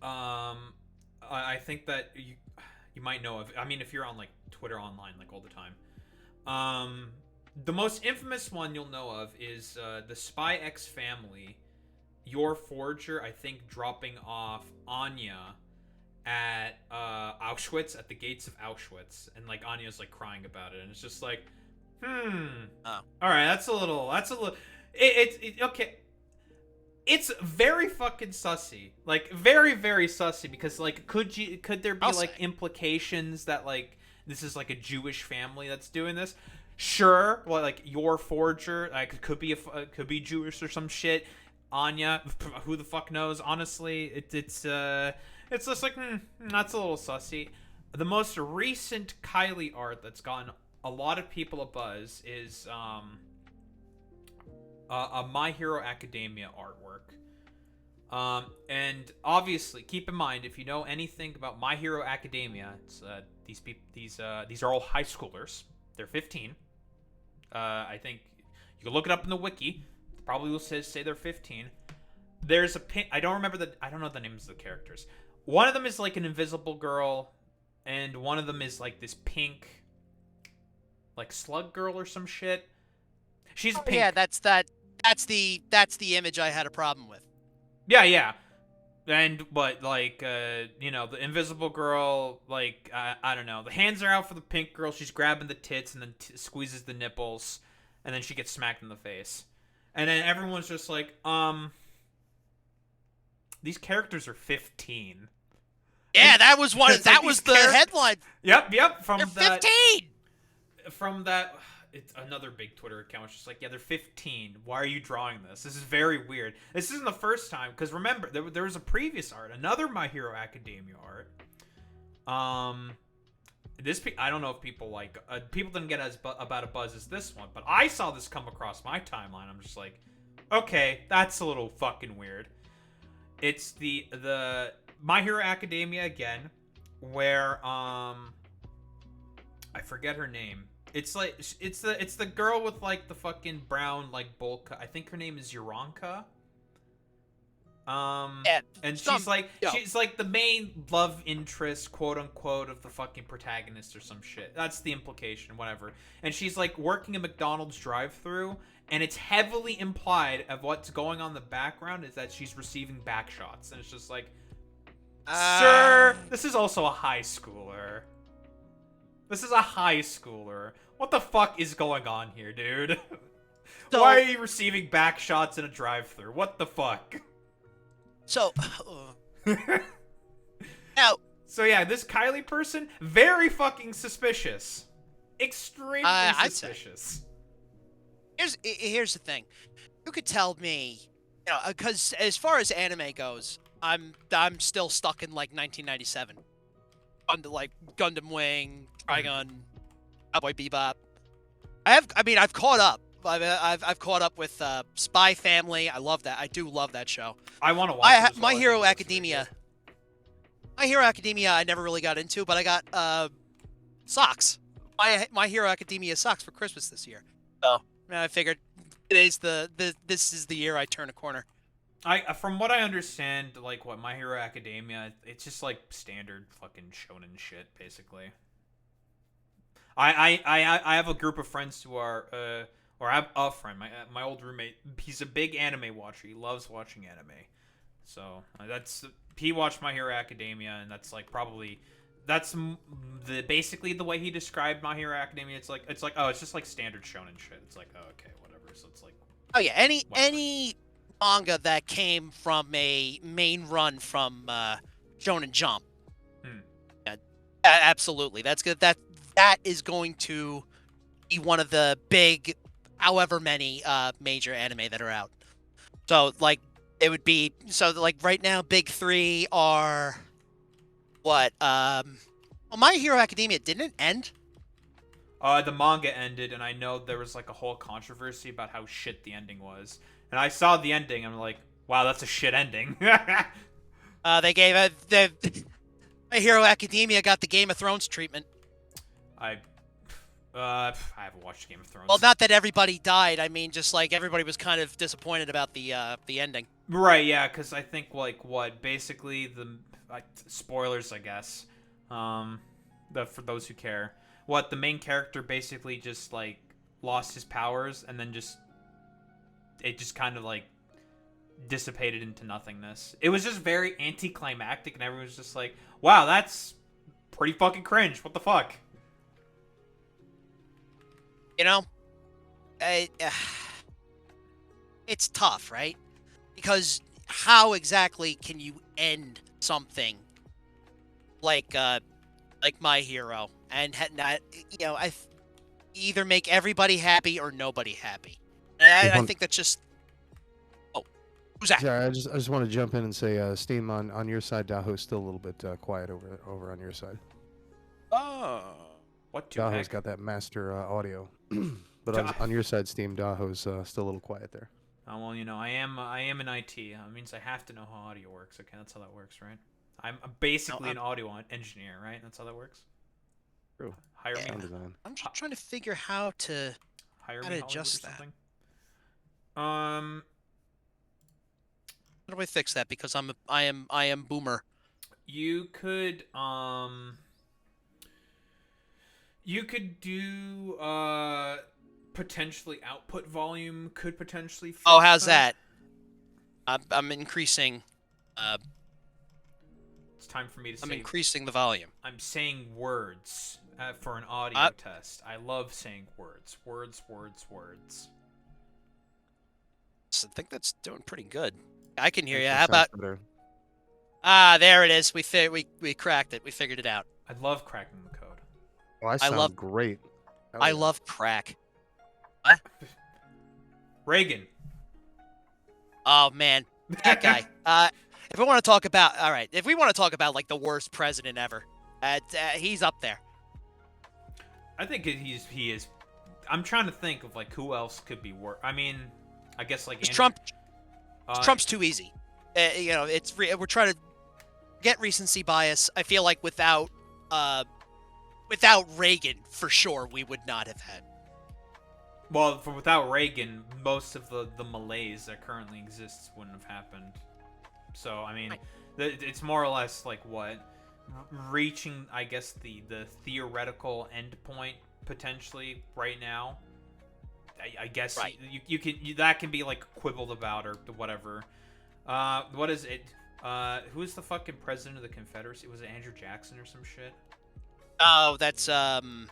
Speaker 1: I think that you might know of. I mean, if you're on like Twitter online like all the time, the most infamous one you'll know of is the Spy X family, your forger, I think, dropping off Anya at Auschwitz, at the gates of Auschwitz, and like Anya's like crying about it, and it's just like, all right, that's a little, it's okay. It's very fucking sussy, like very, very sussy, because like could there be like implications that like this is like a Jewish family that's doing this? Sure, well, like your forger, like could be Jewish or some shit. Anya, who the fuck knows? Honestly, it's just like that's a little sussy. The most recent Kylie art that's gotten a lot of people a buzz is a My Hero Academia artwork. And obviously, keep in mind, if you know anything about My Hero Academia, it's these are all high schoolers. They're 15. I think you can look it up in the wiki. It probably will say they're 15. There's a pin. I don't know the names of the characters. One of them is like an invisible girl, and one of them is like this pink, like slug girl or some shit. She's pink.
Speaker 2: Yeah, that's the image I had a problem with.
Speaker 1: Yeah. But like, you know, the invisible girl, like, I don't know. The hands are out for the pink girl. She's grabbing the tits and then squeezes the nipples, and then she gets smacked in the face. And then everyone's just like, these characters are 15.
Speaker 2: Yeah, that was one. That was the headline.
Speaker 1: Yep.
Speaker 2: They're 15.
Speaker 1: From that, it's another big Twitter account. It's just like, yeah, they're 15. Why are you drawing this? This is very weird. This isn't the first time, because remember, there was a previous art, another My Hero Academia art. I don't know if people people didn't get as about a buzz as this one, but I saw this come across my timeline. I'm just like, okay, that's a little fucking weird. It's the My Hero Academia again, where I forget her name. It's the girl with like the fucking brown like bowl cut. I think her name is Yuranka. And she's like the main love interest, quote unquote, of the fucking protagonist or some shit. That's the implication, whatever. And she's like working a McDonald's drive-through, and it's heavily implied of what's going on in the background is that she's receiving back shots, and it's just like, sir, this is also a high schooler. This is a high schooler. What the fuck is going on here, dude?
Speaker 2: So,
Speaker 1: why are you receiving back shots in a drive-thru? What the fuck?
Speaker 2: So, now.
Speaker 1: So yeah, this Kylie person, very fucking suspicious. Extremely suspicious.
Speaker 2: Here's the thing. You could tell me, you know, because as far as anime goes, I'm still stuck in like 1997. Under like Gundam Wing, Trigun, Cowboy Bebop. I've caught up. I've caught up with Spy Family. I love that. I do love that show.
Speaker 1: I want to watch
Speaker 2: My Hero Academia. My Hero Academia I never really got into, but I got socks. My Hero Academia socks for Christmas this year. So I figured this is the year I turn a corner.
Speaker 1: From what I understand, like what My Hero Academia, it's just like standard fucking shonen shit, basically. I have a group of friends who are or I have a friend, my old roommate. He's a big anime watcher. He loves watching anime. So he watched My Hero Academia, and that's like basically the way he described My Hero Academia. It's like oh, it's just like standard shonen shit. It's like, oh, okay, whatever. So it's like,
Speaker 2: oh yeah, any manga that came from a main run from Shonen Jump. Yeah, absolutely. That's good. That is going to be one of the big, however many major anime that are out. So like it would be like right now, big three are what? Well, My Hero Academia didn't it end?
Speaker 1: The manga ended, and I know there was like a whole controversy about how shit the ending was. And I saw the ending, and I'm like, wow, that's a shit ending.
Speaker 2: They gave My Hero Academia got the Game of Thrones treatment.
Speaker 1: I haven't watched Game of Thrones.
Speaker 2: Well, not that everybody died. I mean, just like everybody was kind of disappointed about the ending.
Speaker 1: Right? Yeah, because I think basically spoilers, I guess. For those who care, the main character basically just like lost his powers, and then it just kind of like dissipated into nothingness. It was just very anticlimactic, and everyone was just like, wow, that's pretty fucking cringe. What the fuck?
Speaker 2: You know, it's tough, right? Because how exactly can you end something like My Hero and not, either make everybody happy or nobody happy? And I think that's just. Oh, who's that?
Speaker 3: Yeah, I just want to jump in and say, Steam on your side, Daho's still a little bit quiet over on your side.
Speaker 2: Oh.
Speaker 1: What?
Speaker 3: Daho's got that master audio, but on your side, Steam, Daho's still a little quiet there.
Speaker 1: Oh, well, I am in IT. That means I have to know how audio works. Okay, that's how that works, right? I'm basically an audio engineer, right? That's how that works.
Speaker 3: True.
Speaker 1: Hire me.
Speaker 2: I'm just trying to figure how to adjust that.
Speaker 1: How
Speaker 2: do I fix that? Because I am boomer.
Speaker 1: You could do potentially output volume could potentially fix
Speaker 2: how's that? I'm increasing
Speaker 1: it's time for me to say
Speaker 2: I'm increasing the volume.
Speaker 1: I'm saying words for an audio test. I love saying words. Words.
Speaker 2: I think that's doing pretty good. I can hear you.
Speaker 3: That
Speaker 2: How about
Speaker 3: sounds better.
Speaker 2: there it is. We cracked it. We figured it out.
Speaker 1: I love cracking the code.
Speaker 3: Oh, I sound great.
Speaker 2: I love crack.
Speaker 1: Reagan.
Speaker 2: Oh man, that guy. If we want to talk about, all right, if we want to talk about like the worst president ever, he's up there.
Speaker 1: I think he is. I'm trying to think of like who else could be worse. I mean, I guess like Andrew,
Speaker 2: Trump's too easy. You know, we're trying to get recency bias. I feel like without Reagan, for sure, we would not have had.
Speaker 1: Well, without Reagan, most of the malaise that currently exists wouldn't have happened. So, I mean, it's more or less like what? Reaching, I guess, the theoretical endpoint, potentially, right now. I guess
Speaker 2: right.
Speaker 1: you can that can be, like, quibbled about or whatever. What is it? Who is the fucking president of the Confederacy? Was it Andrew Jackson or some shit?
Speaker 2: Oh, that's, Andrew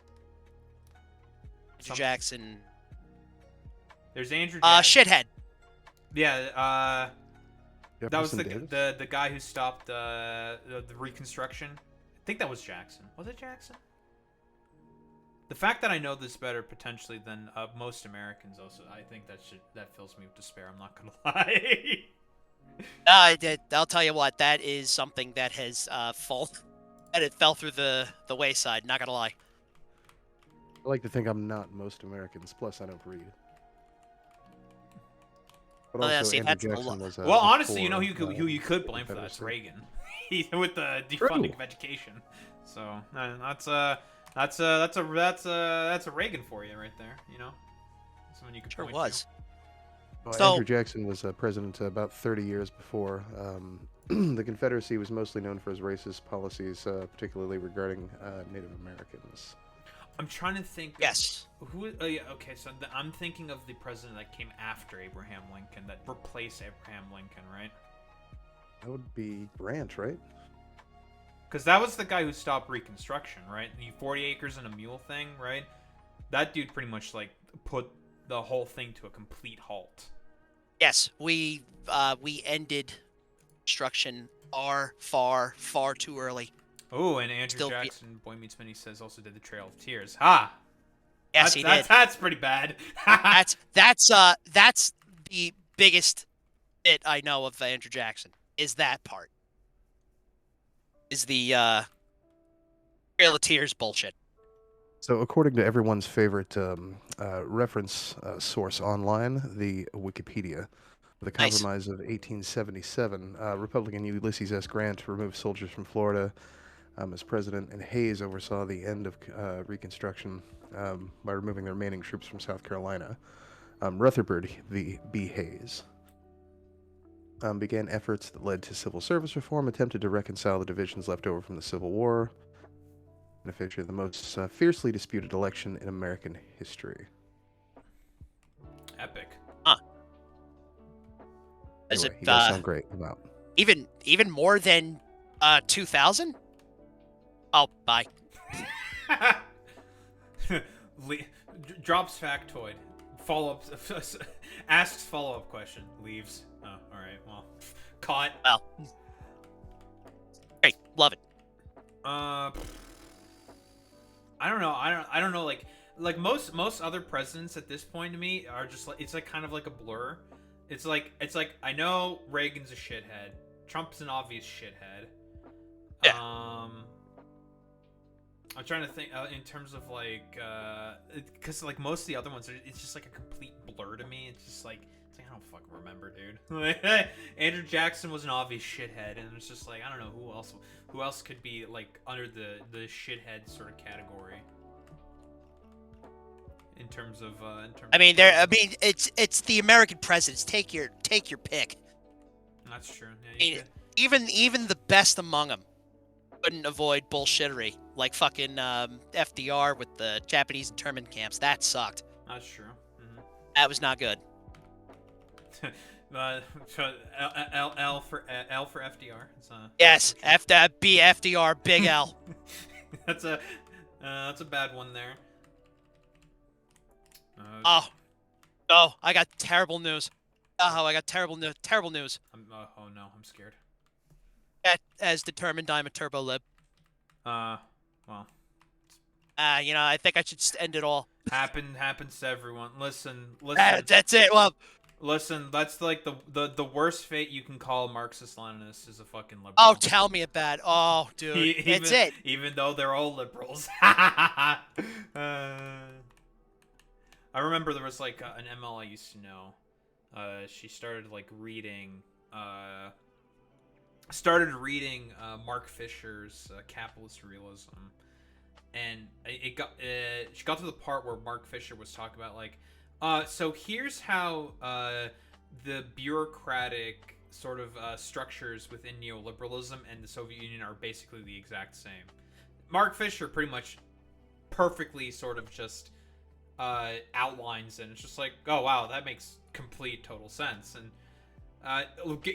Speaker 2: Jackson.
Speaker 1: There's Andrew Jackson.
Speaker 2: Shithead.
Speaker 1: Yeah, that was
Speaker 3: Jefferson
Speaker 1: the guy who stopped the Reconstruction. I think that was Jackson. Was it Jackson? The fact that I know this better potentially than most Americans, also, I think that fills me with despair. I'm not gonna lie.
Speaker 2: I'll tell you what, that is something that has it fell through the wayside. Not gonna lie.
Speaker 3: I like to think I'm not most Americans. Plus, I don't read. But
Speaker 2: Oh, yeah,
Speaker 3: also,
Speaker 2: see,
Speaker 3: Andrew
Speaker 2: that's a
Speaker 3: Jackson
Speaker 2: lot.
Speaker 3: was.
Speaker 1: Well, honestly, you know
Speaker 3: before,
Speaker 1: who you could blame for that? It's Reagan. With the defunding of education. So that's a Reagan for you right there. You know, someone you could
Speaker 2: Sure
Speaker 1: point
Speaker 2: was.
Speaker 1: to.
Speaker 3: Well,
Speaker 2: So-
Speaker 3: Andrew Jackson was president about 30 years before. The Confederacy was mostly known for its racist policies, particularly regarding Native Americans.
Speaker 1: I'm trying to think.
Speaker 2: Yes.
Speaker 1: Who? Oh yeah. Okay. So I'm thinking of the president that came after Abraham Lincoln, that replaced Abraham Lincoln, right?
Speaker 3: That would be Branch, right?
Speaker 1: Because that was the guy who stopped Reconstruction, right? The 40 acres and a mule thing, right? That dude pretty much like put the whole thing to a complete halt.
Speaker 2: Yes, we ended construction far too early.
Speaker 1: Oh, and Andrew
Speaker 2: Still-
Speaker 1: Jackson, Boy Meets Mini says, also did the Trail of Tears. Ha!
Speaker 2: Yes, he did.
Speaker 1: That's pretty bad.
Speaker 2: That's the biggest bit I know of Andrew Jackson. Is that part? Is the Trail of Tears bullshit?
Speaker 3: So, according to everyone's favorite reference source online, the Wikipedia, the
Speaker 2: Nice.
Speaker 3: Compromise of 1877, Republican Ulysses S. Grant removed soldiers from Florida as president, and Hayes oversaw the end of Reconstruction by removing the remaining troops from South Carolina. Rutherford B. Hayes began efforts that led to civil service reform, attempted to reconcile the divisions left over from the Civil War, and officially the most fiercely disputed election in American history.
Speaker 1: Epic.
Speaker 2: Is
Speaker 3: Anyway,
Speaker 2: it
Speaker 3: you guys sound great. I'm out.
Speaker 2: even more than 2000? Oh, bye.
Speaker 1: Drops factoid. Follow-up. Asks follow-up question. Leaves. Oh, all right. Well, caught.
Speaker 2: Well, great, love it.
Speaker 1: I don't know. I don't know. Like most other presidents at this point to me are just like, it's like kind of like a blur. It's like I know Reagan's a shithead. Trump's an obvious shithead.
Speaker 2: Yeah.
Speaker 1: I'm trying to think in terms of like, because like most of the other ones, it's just like a complete blur to me. It's just like I don't fucking remember, dude. Andrew Jackson was an obvious shithead, and it's just like I don't know who else could be like under the shithead sort of category. In terms of
Speaker 2: it's the American presidents. Take your pick.
Speaker 1: That's true. Yeah,
Speaker 2: Even the best among them couldn't avoid bullshittery, like fucking FDR with the Japanese internment camps. That sucked.
Speaker 1: That's true. Mm-hmm.
Speaker 2: That was not good.
Speaker 1: L for FDR. It's,
Speaker 2: Yes, FDR, big L.
Speaker 1: that's a bad one there.
Speaker 2: Oh, I got terrible news. Oh, I got terrible news.
Speaker 1: Oh no, I'm scared.
Speaker 2: As determined, I'm a turbo lib.
Speaker 1: Well.
Speaker 2: I think I should end it all.
Speaker 1: Happens to everyone. Listen.
Speaker 2: That's it. Well,
Speaker 1: Listen, that's like the worst fate you can call Marxist-Leninists is a fucking liberal.
Speaker 2: oh, tell me about it. Oh, dude, it's it.
Speaker 1: Even though they're all liberals. I remember there was like an ML I used to know. She started like reading. Mark Fisher's Capitalist Realism, and she got to the part where Mark Fisher was talking about like. So here's how the bureaucratic sort of structures within neoliberalism and the Soviet Union are basically the exact same. Mark Fisher pretty much perfectly sort of just outlines it. And it's just like, oh wow, that makes complete total sense. And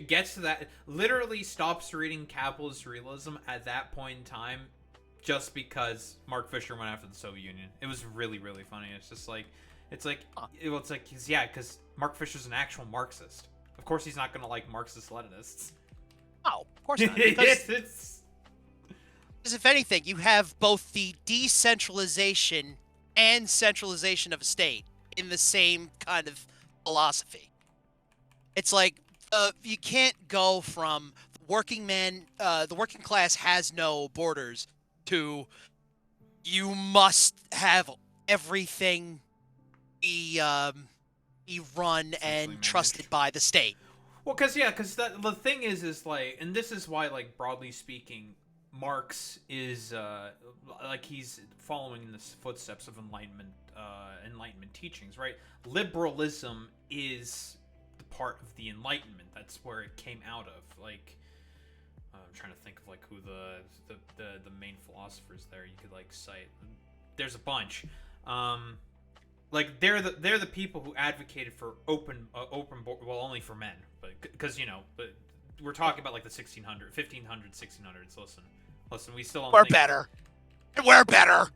Speaker 1: gets to that, literally stops reading Capitalist Realism at that point in time just because Mark Fisher went after the Soviet Union. It was really, really funny. It's just like, because Mark Fisher's an actual Marxist. Of course, he's not gonna like Marxist-Leninists.
Speaker 2: Oh, of course not. Because if anything, you have both the decentralization and centralization of a state in the same kind of philosophy. It's like you can't go from the working class has no borders to you must have everything be run and trusted by the state.
Speaker 1: Well, because the thing is like, and this is why, like, broadly speaking, Marx is like he's following in the footsteps of Enlightenment teachings, right? Liberalism is the part of the Enlightenment. That's where it came out of. Like, I'm trying to think of like who the main philosophers there you could like cite. There's a bunch. Like they're the people who advocated for open well, only for men, but because but we're talking about like the 1500s, 1600s. Listen, we still don't
Speaker 2: we're better. We're better.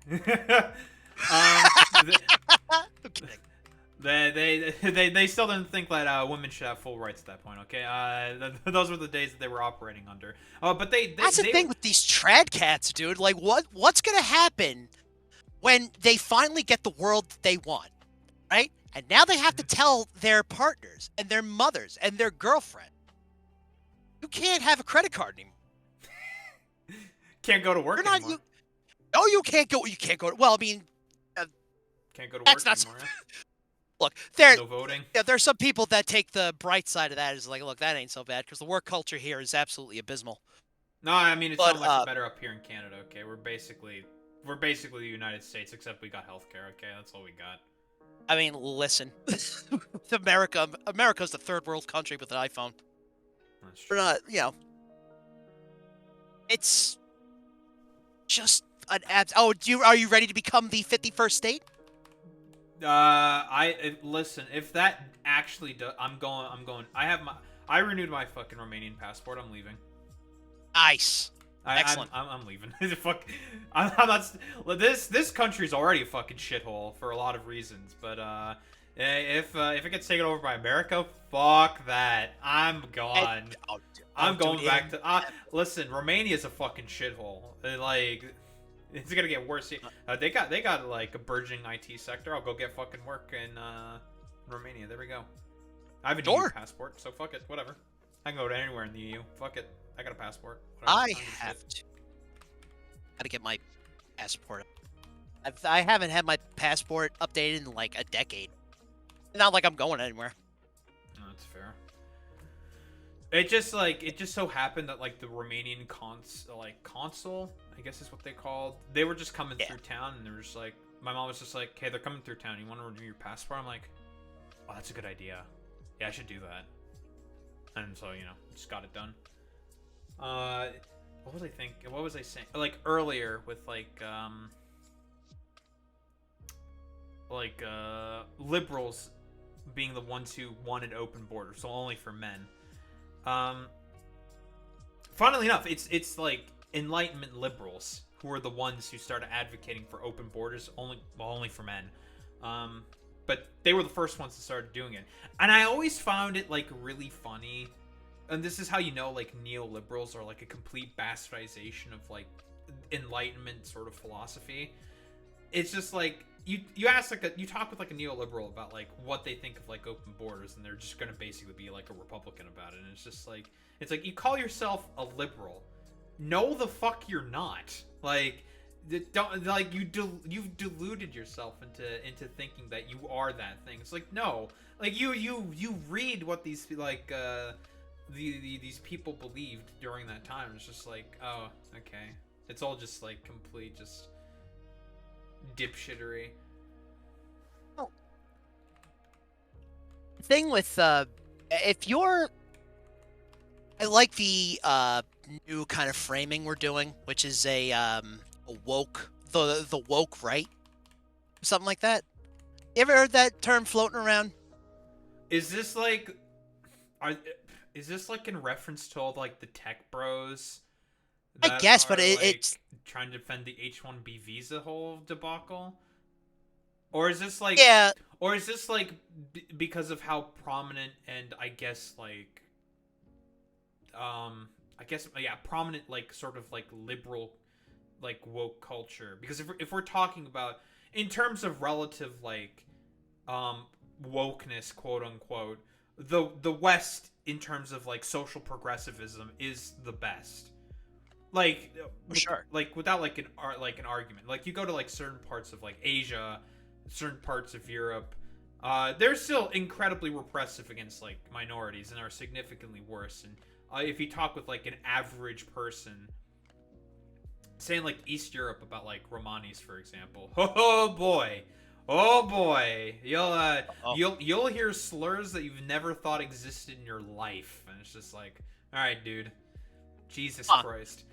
Speaker 1: They still didn't think that women should have full rights at that point. Okay, those were the days that they were operating under. But that's
Speaker 2: the thing with these trad cats, dude. Like, what's gonna happen when they finally get the world that they want, right? And now they have to tell their partners and their mothers and their girlfriend, you can't have a credit card anymore.
Speaker 1: Can't go to work anymore.
Speaker 2: You can't go. You can't go. Well, I mean,
Speaker 1: can't go to work
Speaker 2: that's not.
Speaker 1: Anymore.
Speaker 2: Look,
Speaker 1: no voting.
Speaker 2: Yeah, there's some people that take the bright side of that. Is like, look, that ain't so bad because the work culture here is absolutely abysmal.
Speaker 1: No, I mean it's so much better up here in Canada. Okay, we're basically the United States, except we got healthcare. Okay, that's all we got.
Speaker 2: I mean, listen, America's the third world country with an iPhone.
Speaker 1: That's true.
Speaker 2: We're not, it's just an abs. Oh, are you ready to become the 51st state?
Speaker 1: Listen. If that actually does, I'm going. I renewed my fucking Romanian passport. I'm leaving.
Speaker 2: Nice. Excellent.
Speaker 1: I'm leaving. Fuck. I'm not. This country's already a fucking shithole for a lot of reasons. But if it gets taken over by America, fuck that. I'm gone. I'm going back to. Listen, Romania's a fucking shithole. Like, it's gonna get worse. They got like a burgeoning IT sector. I'll go get fucking work in Romania. There we go. I have an EU passport, so fuck it. Whatever. I can go to anywhere in the EU. Fuck it. I got a passport.
Speaker 2: I have to. Gotta get my passport. I haven't had my passport updated in like a decade. Not like I'm going anywhere.
Speaker 1: No, that's fair. It just so happened that like the Romanian consul, I guess is what they called. They were just coming through town, and they were just like, my mom was just like, "Hey, they're coming through town. You want to renew your passport?" I'm like, "Oh, that's a good idea. Yeah, I should do that." And so just got it done. What was I think? What was I saying? Like earlier with liberals being the ones who wanted open borders, so only for men. Funnily enough, it's like Enlightenment liberals who are the ones who started advocating for open borders only for men. But they were the first ones that started doing it, and I always found it like really funny. And this is how like neoliberals are like a complete bastardization of like Enlightenment sort of philosophy. It's just like you ask you talk with like a neoliberal about like what they think of like open borders, and they're just gonna basically be like a Republican about it, and it's like you call yourself a liberal. No, the fuck you're not. Like, don't like you've deluded yourself into thinking that you are that thing. It's like, no, like you read what these like these people believed during that time. It's just like, oh, okay, it's all just like complete just dipshittery.
Speaker 2: Oh. Thing with if you're, I like the new kind of framing we're doing, which is a woke, the woke right, something like that. You ever heard that term floating around?
Speaker 1: Is this like, is this like in reference to all like the tech bros?
Speaker 2: I guess, but
Speaker 1: like,
Speaker 2: it's
Speaker 1: trying to defend the H-1B visa whole debacle, or is this like,
Speaker 2: yeah.
Speaker 1: or is this like because of how prominent and I guess like, prominent like sort of like liberal, like woke culture? Because if we're talking about in terms of relative like, wokeness, quote unquote, the West in terms of like social progressivism is the best. Like,
Speaker 2: For sure.
Speaker 1: Like without like an argument. Like you go to like certain parts of like Asia, certain parts of Europe, they're still incredibly repressive against like minorities and are significantly worse. And if you talk with like an average person, saying like East Europe about like Romanis, for example, oh boy, you'll hear slurs that you've never thought existed in your life, and it's just like, all right, dude, Jesus Christ.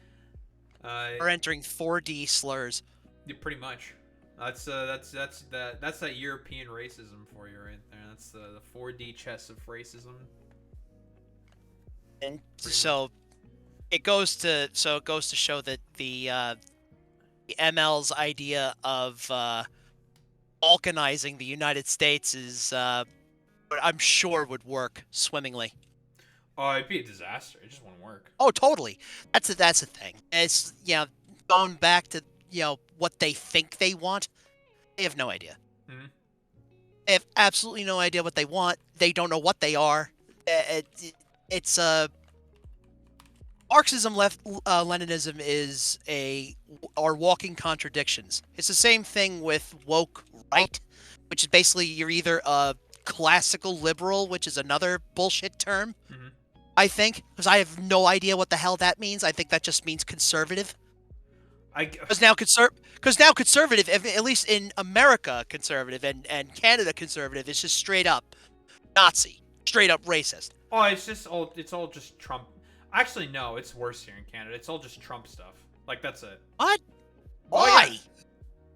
Speaker 2: We're entering 4D slurs.
Speaker 1: Yeah, pretty much. That's that European racism for you right there. That's the 4D chess of racism.
Speaker 2: And so it goes to show that the ML's idea of balkanizing the United States is I'm sure would work swimmingly.
Speaker 1: Oh, it'd be a disaster. It just wouldn't work.
Speaker 2: Oh, totally. That's a thing. It's going back to what they think they want. They have no idea.
Speaker 1: Mm-hmm.
Speaker 2: They have absolutely no idea what they want. They don't know what they are. It's Marxism, Leninism is are walking contradictions. It's the same thing with woke right, which is basically you're either a classical liberal, which is another bullshit term.
Speaker 1: Mm-hmm.
Speaker 2: I think, because I have no idea what the hell that means. I think that just means conservative. Because now conservative, at least in America, conservative and Canada conservative, is just straight up Nazi, straight up racist.
Speaker 1: Oh, it's all just Trump. Actually, no, it's worse here in Canada. It's all just Trump stuff. Like, that's it.
Speaker 2: What?
Speaker 1: Oh,
Speaker 2: Why?
Speaker 1: yeah.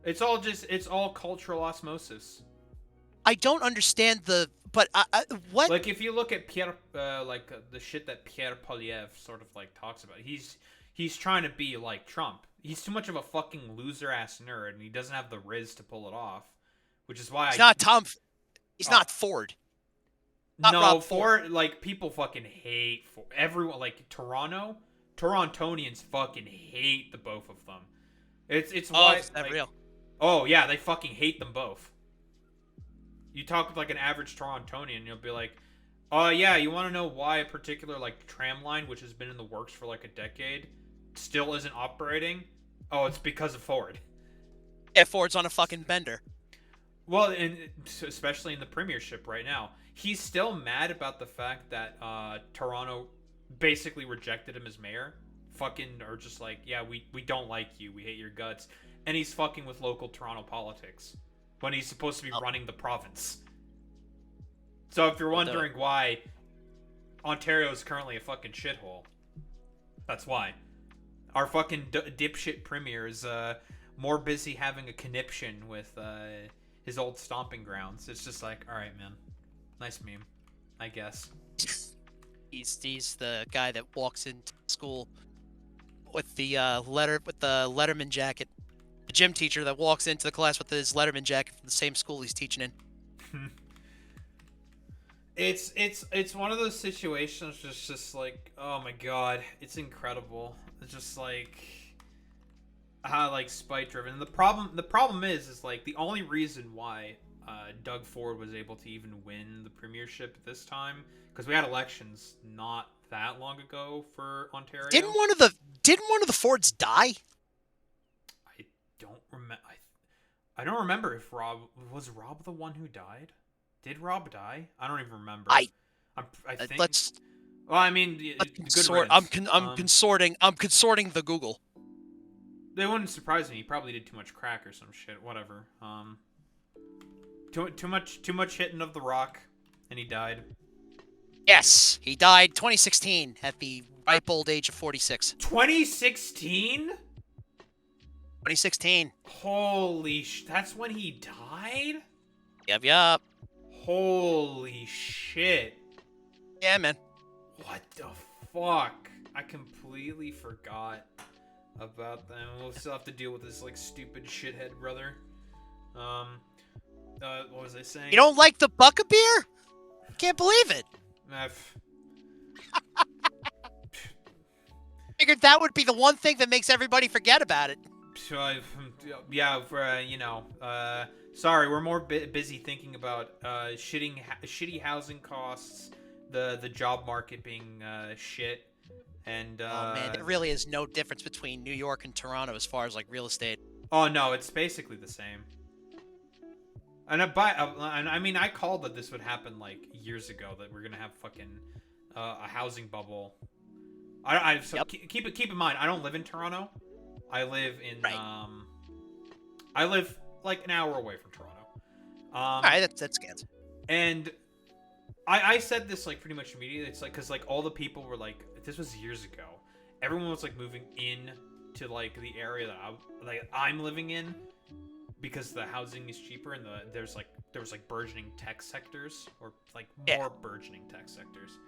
Speaker 1: It's all cultural osmosis.
Speaker 2: I don't understand but what?
Speaker 1: Like, if you look at Pierre, the shit that Pierre Poilievre sort of like talks about, he's trying to be like Trump. He's too much of a fucking loser ass nerd, and he doesn't have the riz to pull it off. Which is why
Speaker 2: He's not Tom. He's not Ford. Not
Speaker 1: no,
Speaker 2: Rob
Speaker 1: Ford. Like, people fucking hate everyone. Like Torontonians fucking hate the both of them. It's why.
Speaker 2: Is that
Speaker 1: like,
Speaker 2: real?
Speaker 1: Oh yeah, they fucking hate them both. You talk with like an average Torontonian, you'll be like, "Oh yeah, you want to know why a particular like tram line, which has been in the works for like a decade, still isn't operating? Oh, it's because of Ford."
Speaker 2: Yeah, Ford's on a fucking bender.
Speaker 1: Well, and especially in the premiership right now, he's still mad about the fact that Toronto basically rejected him as mayor. Fucking, or just like, yeah, we don't like you, we hate your guts, and he's fucking with local Toronto politics when he's supposed to be running the province. So if you're wondering why Ontario is currently a fucking shithole, that's why. Our fucking dipshit premier is more busy having a conniption with his old stomping grounds. It's just like, all right, man, nice meme, I guess.
Speaker 2: He's the guy that walks into school with the Letterman jacket. The gym teacher that walks into the class with his Letterman jacket from the same school he's teaching in.
Speaker 1: It's one of those situations just like, oh my god, it's incredible. It's just like, like spite driven. And the problem is like the only reason why Doug Ford was able to even win the premiership this time, because we had elections not that long ago for Ontario.
Speaker 2: Didn't one of the Fords die?
Speaker 1: I don't remember. I don't remember if Rob was the one who died. Did Rob die? I don't even remember. I think.
Speaker 2: Let's
Speaker 1: Well, I mean, good
Speaker 2: consort.
Speaker 1: riddance.
Speaker 2: I'm consorting the Google.
Speaker 1: They wouldn't surprise me. He probably did too much crack or some shit. Whatever. Too much hitting of the rock, and he died.
Speaker 2: Yes, he died 2016 at the ripe old age of 46.
Speaker 1: 2016?
Speaker 2: 2016.
Speaker 1: Holy that's when he died?
Speaker 2: Yup.
Speaker 1: Holy shit.
Speaker 2: Yeah, man.
Speaker 1: What the fuck? I completely forgot about them. We'll still have to deal with this, like, stupid shithead brother. What was I saying?
Speaker 2: You don't like the Buck-a-Beer? Can't believe it. Figured that would be the one thing that makes everybody forget about it.
Speaker 1: Yeah, sorry, we're more busy thinking about shitty housing costs, the job market being shit, and
Speaker 2: oh man, there really is no difference between New York and Toronto as far as like real estate.
Speaker 1: Oh no, it's basically the same. And I mean, I called that this would happen like years ago, that we're gonna have fucking a housing bubble. Keep in mind, I don't live in Toronto. I live in I live like an hour away from Toronto.
Speaker 2: All right, that's scans.
Speaker 1: And I said this like pretty much immediately. It's like, because like all the people were like, this was years ago. Everyone was like moving in to like the area that I'm living in, because the housing is cheaper, and there was like burgeoning tech sectors, or like more burgeoning tech sectors.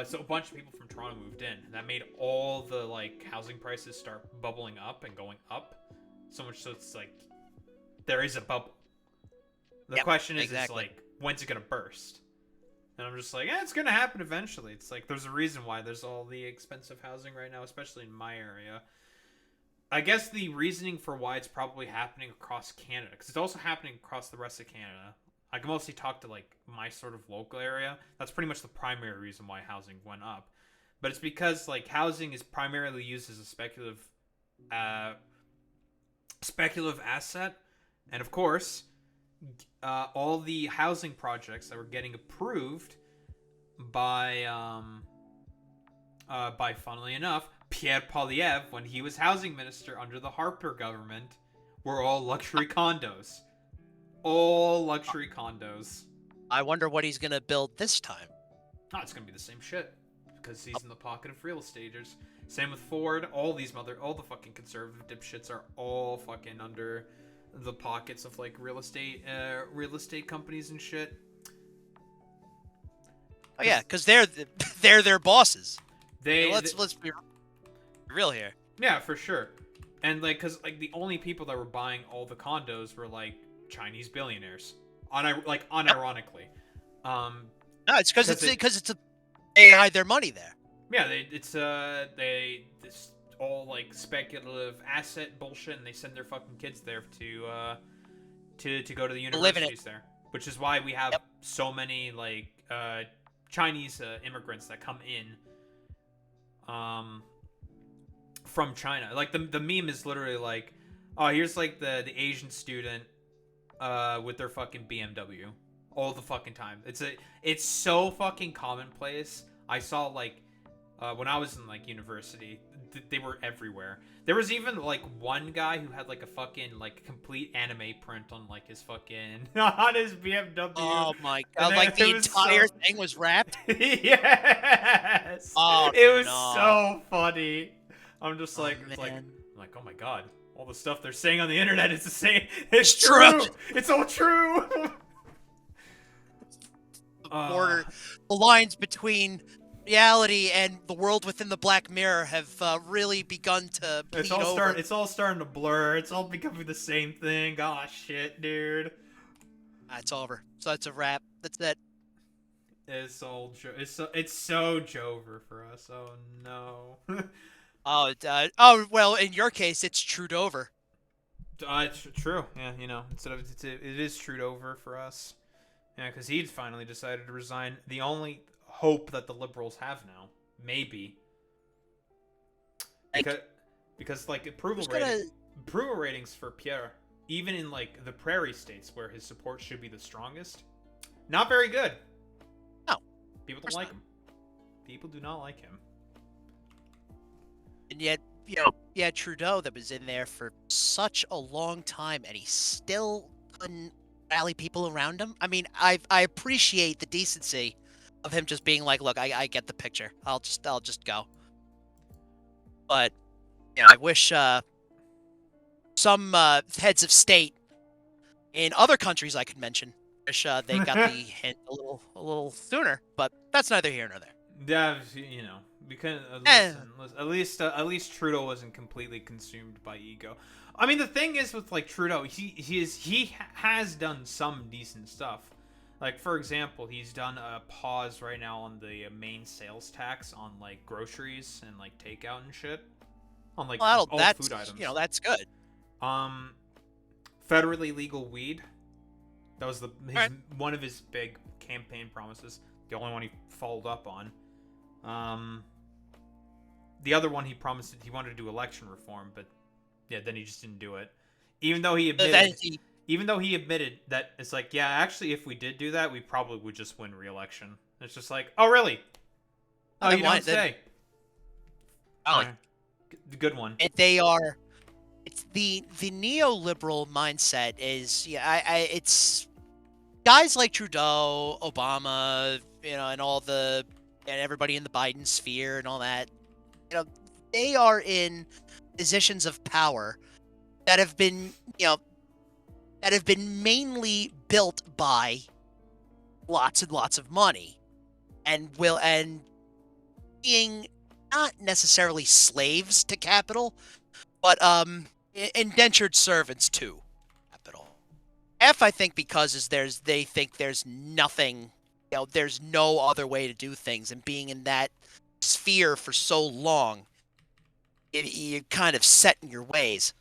Speaker 1: So a bunch of people from Toronto moved in, and that made all the like housing prices start bubbling up and going up, so much so it's like there is a bubble. The question is like, when's it gonna burst? And I'm just like, it's gonna happen eventually. It's like there's a reason why there's all the expensive housing right now, especially in my area. I guess the reasoning for why it's probably happening across Canada, because it's also happening across the rest of Canada. I can mostly talk to like my sort of local area. That's pretty much the primary reason why housing went up. But it's because like housing is primarily used as a speculative asset, and of course, all the housing projects that were getting approved by funnily enough, Pierre Poilievre, when he was housing minister under the Harper government, were all luxury condos. All luxury condos.
Speaker 2: I wonder what he's gonna build this time.
Speaker 1: Oh, it's gonna be the same shit, because he's in the pocket of real estaters. Same with Ford. All the fucking conservative dipshits are all fucking under the pockets of like real estate companies and shit.
Speaker 2: Oh yeah, because they're their bosses. Let's be real here.
Speaker 1: Yeah, for sure. And like, because like the only people that were buying all the condos were like Chinese billionaires, unironically.
Speaker 2: No, it's because they hide their money there.
Speaker 1: Yeah, it's all like speculative asset bullshit, and they send their fucking kids there to go to the universities there, which is why we have so many like Chinese immigrants that come in from China. Like the meme is literally like, oh, here's like the Asian student with their fucking BMW all the fucking time. It's so fucking commonplace. I saw like when I was in like university, they were everywhere. There was even like one guy who had like a fucking like complete anime print on like his fucking on his BMW.
Speaker 2: Oh my god! Like the entire thing was wrapped.
Speaker 1: Yes.
Speaker 2: Oh,
Speaker 1: it was so funny. I'm just like, I'm like, oh my god! All the stuff they're saying on the internet is the same. It's true. It's all true.
Speaker 2: The lines between reality and the world within the Black Mirror have really begun to bleed over.
Speaker 1: It's all starting to blur. It's all becoming the same thing. Oh shit, dude.
Speaker 2: It's over. So it's a wrap. That's it.
Speaker 1: It's so Jover for us. Oh no.
Speaker 2: Oh, well, in your case, it's Trudeau.
Speaker 1: It's true. Yeah, you know, it is Trudeau for us. Yeah, because he'd finally decided to resign. The only hope that the Liberals have now, maybe,
Speaker 2: Like,
Speaker 1: because like
Speaker 2: who's gonna?
Speaker 1: approval ratings for Pierre, even in like the prairie states where his support should be the strongest, not very good.
Speaker 2: No,
Speaker 1: people don't like him. People do not like him.
Speaker 2: And yet, Trudeau that was in there for such a long time, and he still couldn't rally people around him. I mean, I appreciate the decency of him just being like, "Look, I get the picture. I'll just go." But I wish some heads of state in other countries I could mention wish they got the hint a little sooner. But that's neither here nor there.
Speaker 1: Yeah, you know, because at least Trudeau wasn't completely consumed by ego. I mean, the thing is with like Trudeau, he has done some decent stuff. Like for example, he's done a pause right now on the main sales tax on like groceries and like takeout and shit on like all food items.
Speaker 2: That's good.
Speaker 1: Federally legal weed. That was one of his big campaign promises. The only one he followed up on. The other one he promised he wanted to do election reform, but yeah, then he just didn't do it. Even though he admitted that it's like, yeah, actually, if we did do that, we probably would just win re-election. It's just like, oh, really? Oh, you don't say. The good one.
Speaker 2: It's the neoliberal mindset is it's guys like Trudeau, Obama, and everybody in the Biden sphere and all that. They are in positions of power that have been mainly built by lots and lots of money, and being not necessarily slaves to capital, but indentured servants to capital. I think because they think there's nothing, there's no other way to do things, and being in that sphere for so long, you're kind of set in your ways.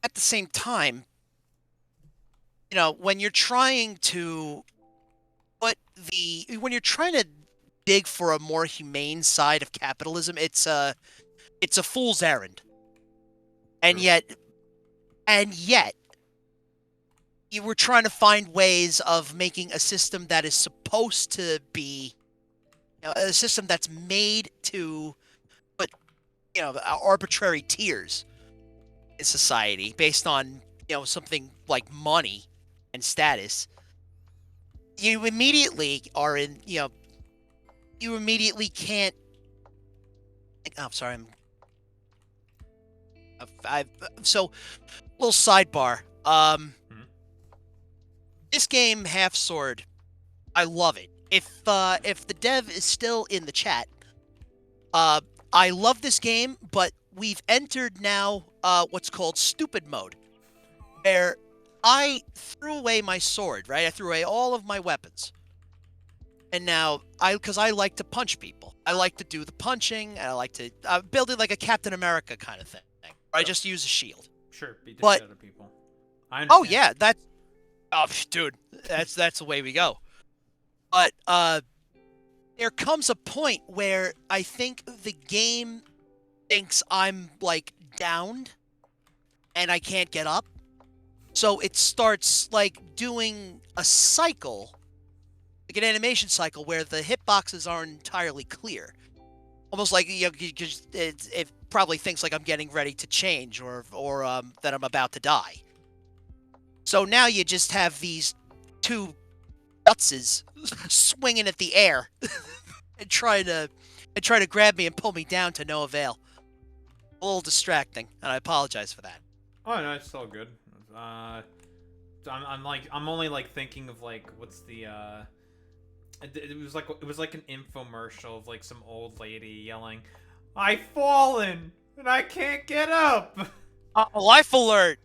Speaker 2: At the same time, when you're trying to dig for a more humane side of capitalism, it's a fool's errand. And yet you were trying to find ways of making a system that is supposed to be a system that's made to put arbitrary tiers in society based on something like money and status. You immediately are in you immediately can't. Oh, sorry. So, little sidebar. This game, Half Sword, I love it. If the dev is still in the chat, I love this game, but we've entered now what's called stupid mode, where I threw away my sword, right? I threw away all of my weapons. And now, because I like to punch people. I like to do the punching, and I like to build it like a Captain America kind of thing. I just use a shield.
Speaker 1: Sure, beat the shit out of people.
Speaker 2: Oh yeah, dude, that's the way we go. But there comes a point where I think the game thinks I'm like downed, and I can't get up. So it starts like doing a cycle, like an animation cycle, where the hitboxes aren't entirely clear. Almost like it probably thinks like I'm getting ready to change or that I'm about to die. So now you just have these two gutses swinging at the air and trying to grab me and pull me down to no avail. A little distracting, and I apologize for that.
Speaker 1: Oh no, it's all good. I'm only like thinking of like what's the it was like an infomercial of like some old lady yelling, "I've fallen and I can't get up."
Speaker 2: Life alert.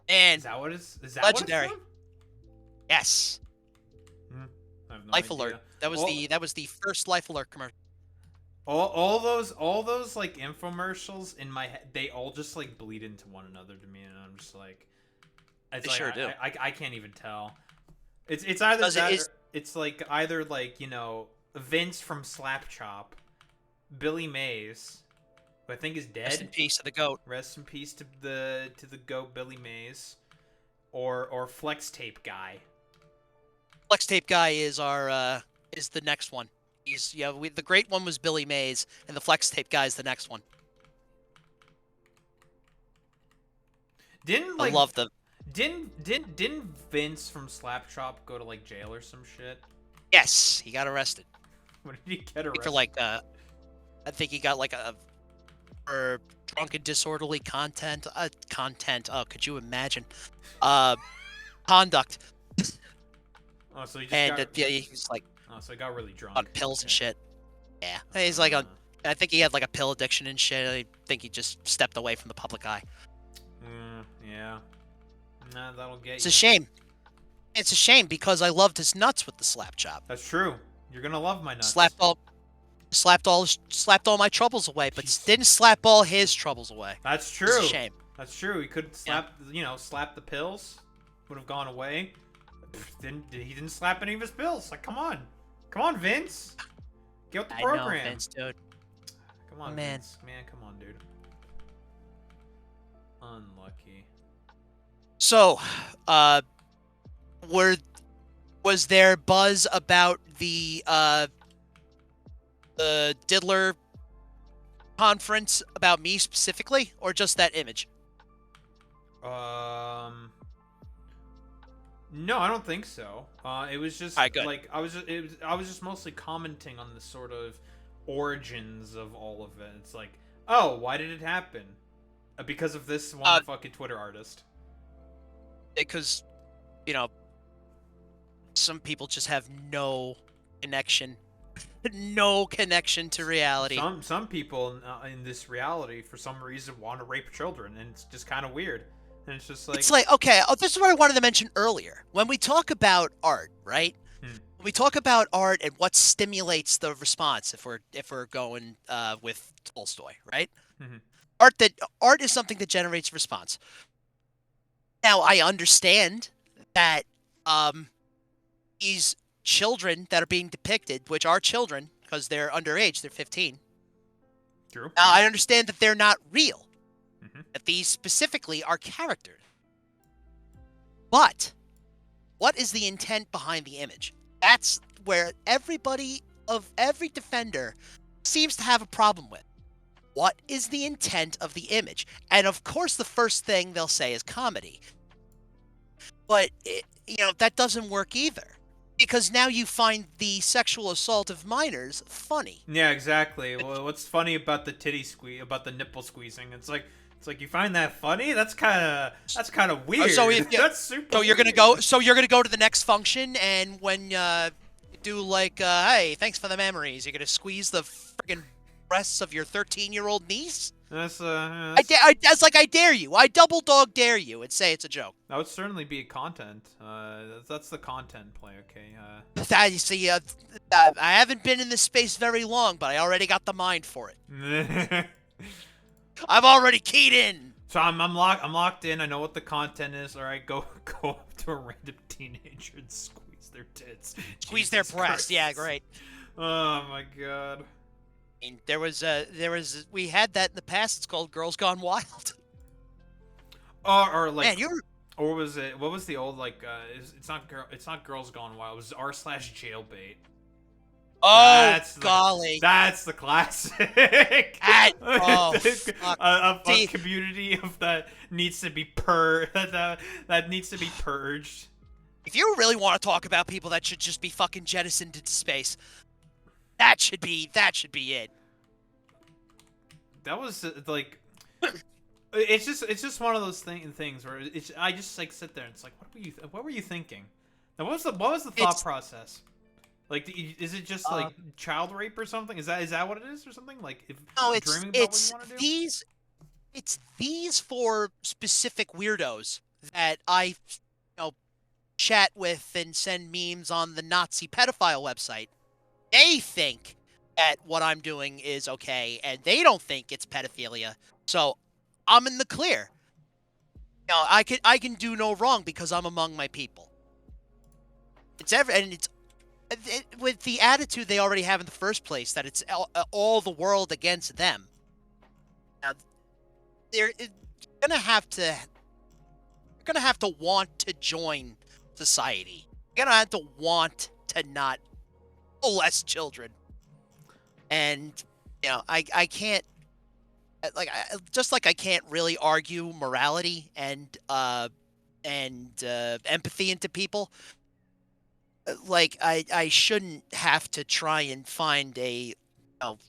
Speaker 2: And
Speaker 1: is that
Speaker 2: legendary?
Speaker 1: What it's
Speaker 2: yes.
Speaker 1: I have no
Speaker 2: Life
Speaker 1: idea.
Speaker 2: alert. That was the first Life Alert commercial.
Speaker 1: all those like infomercials in my head, they all just like bleed into one another to me, and I'm just like, it's
Speaker 2: They
Speaker 1: like
Speaker 2: sure do.
Speaker 1: I can't even tell. It's either
Speaker 2: Because it
Speaker 1: that,
Speaker 2: is-
Speaker 1: or it's like either like Vince from Slap Chop, Billy Mays, who I think is dead.
Speaker 2: Rest in peace to the goat.
Speaker 1: Rest in peace to the goat Billy Mays, or Flex Tape Guy.
Speaker 2: Flex tape guy is our is the next one. He's the great one was Billy Mays, and the flex tape guy is the next one.
Speaker 1: Didn't
Speaker 2: I love the
Speaker 1: didn't Vince from Slap Chop go to like jail or some shit?
Speaker 2: yes, he got arrested.
Speaker 1: When did he get arrested?
Speaker 2: For like I think he got like a for drunk and disorderly content. Oh, could you imagine? Conduct.
Speaker 1: Oh, so he just
Speaker 2: And
Speaker 1: got,
Speaker 2: yeah, he's like
Speaker 1: oh, so he got really drunk.
Speaker 2: on pills and
Speaker 1: Okay.
Speaker 2: shit. Yeah, he's like on.
Speaker 1: Uh,
Speaker 2: I think he had like a pill addiction and shit. I think he just stepped away from the public eye.
Speaker 1: Yeah. Nah, that'll get
Speaker 2: It's
Speaker 1: you.
Speaker 2: a shame. It's a shame because I loved his nuts with the slap chop.
Speaker 1: That's true. You're gonna love my nuts.
Speaker 2: Slapped all my troubles away, but
Speaker 1: Jeez.
Speaker 2: didn't slap all his troubles away.
Speaker 1: That's
Speaker 2: It's
Speaker 1: true.
Speaker 2: a shame.
Speaker 1: That's true. He could slap, slap the pills. Would have gone away. He didn't slap any of his pills. Like, come on, Vince. Get with the
Speaker 2: I
Speaker 1: program.
Speaker 2: know, Vince, dude.
Speaker 1: Come on,
Speaker 2: Man.
Speaker 1: Vince. Man, come on, dude. Unlucky.
Speaker 2: So, was there buzz about the Diddler conference about me specifically, or just that image?
Speaker 1: No, I don't think so. It was just
Speaker 2: Alright, good.
Speaker 1: like I was just mostly commenting on the sort of origins of all of it. It's like, oh, why did it happen? Because of this one fucking Twitter artist.
Speaker 2: Because, some people just have no connection, no connection to reality.
Speaker 1: Some people in this reality for some reason want to rape children, and it's just kind of weird. And it's just like
Speaker 2: It's like, okay, this is what I wanted to mention earlier. When we talk about art, right? When we talk about art and what stimulates the response, if we're going with Tolstoy, right?
Speaker 1: Mhm.
Speaker 2: Art is something that generates response. Now, I understand that these children that are being depicted, which are children because they're underage, they're 15.
Speaker 1: True.
Speaker 2: Now, I understand that they're not real.
Speaker 1: Mhm.
Speaker 2: That these specifically are characters. But what is the intent behind the image? That's where every defender seems to have a problem with. What is the intent of the image? And of course, the first thing they'll say is comedy. But, that doesn't work either. Because now you find the sexual assault of minors funny.
Speaker 1: Yeah, exactly. Well, what's funny about the nipple squeezing? It's like you find that funny? That's kind of weird.
Speaker 2: So
Speaker 1: That's super.
Speaker 2: So you're gonna
Speaker 1: weird.
Speaker 2: go. So you're gonna go to the next function, and when you do like, hey, thanks for the memories, you're gonna squeeze the friggin' breasts of your 13-year-old niece.
Speaker 1: That's
Speaker 2: That's like I dare you. I double dog dare you, and say it's a joke.
Speaker 1: that would certainly be content. That's the content play. Okay.
Speaker 2: You see, I haven't been in this space very long, but I already got the mind for it. I'm already keyed in.
Speaker 1: So I'm locked in. I know what the content is. All right, go up to a random teenager and squeeze their tits.
Speaker 2: Squeeze their
Speaker 1: Jesus
Speaker 2: breast.
Speaker 1: Christ.
Speaker 2: Yeah, great.
Speaker 1: Oh my god.
Speaker 2: I mean, we had that in the past. It's called Girls Gone Wild.
Speaker 1: Or like,
Speaker 2: Man, you're
Speaker 1: or was it? What was the old like? It's not Girls Gone Wild. It was r/jailbait.
Speaker 2: golly.
Speaker 1: That's the classic.
Speaker 2: Fuck.
Speaker 1: A community of that needs to be that needs to be purged.
Speaker 2: If you really want to talk about people that should just be fucking jettisoned into space, that should be it.
Speaker 1: That was like, it's just one of those things where I just like sit there and it's like, what were you thinking? Now, what was the thought process? Like, is it just like child rape or something? Is that what it is or something? Like, if
Speaker 2: No,
Speaker 1: dreaming about what you want to do?
Speaker 2: it's these four specific weirdos that I chat with and send memes on the Nazi pedophile website. They think that what I'm doing is okay, and they don't think it's pedophilia. So I'm in the clear. I can do no wrong because I'm among my people. With the attitude they already have in the first place that it's all the world against them. Now, they're gonna have to. You're gonna have to want to join society. You're gonna have to want to not molest children. And I can't just like I can't really argue morality and empathy into people. Like I shouldn't have to try and find a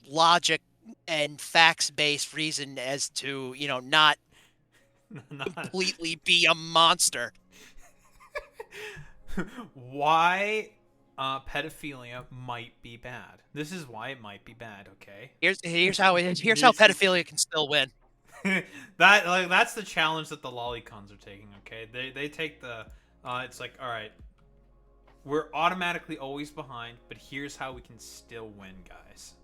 Speaker 2: logic and facts-based reason as to not completely be a monster.
Speaker 1: Why pedophilia might be bad. This is why it might be bad, okay?
Speaker 2: Here's how pedophilia can still win.
Speaker 1: That's the challenge that the lolicons are taking, okay? They take the it's like, all right, we're automatically always behind, but here's how we can still win, guys.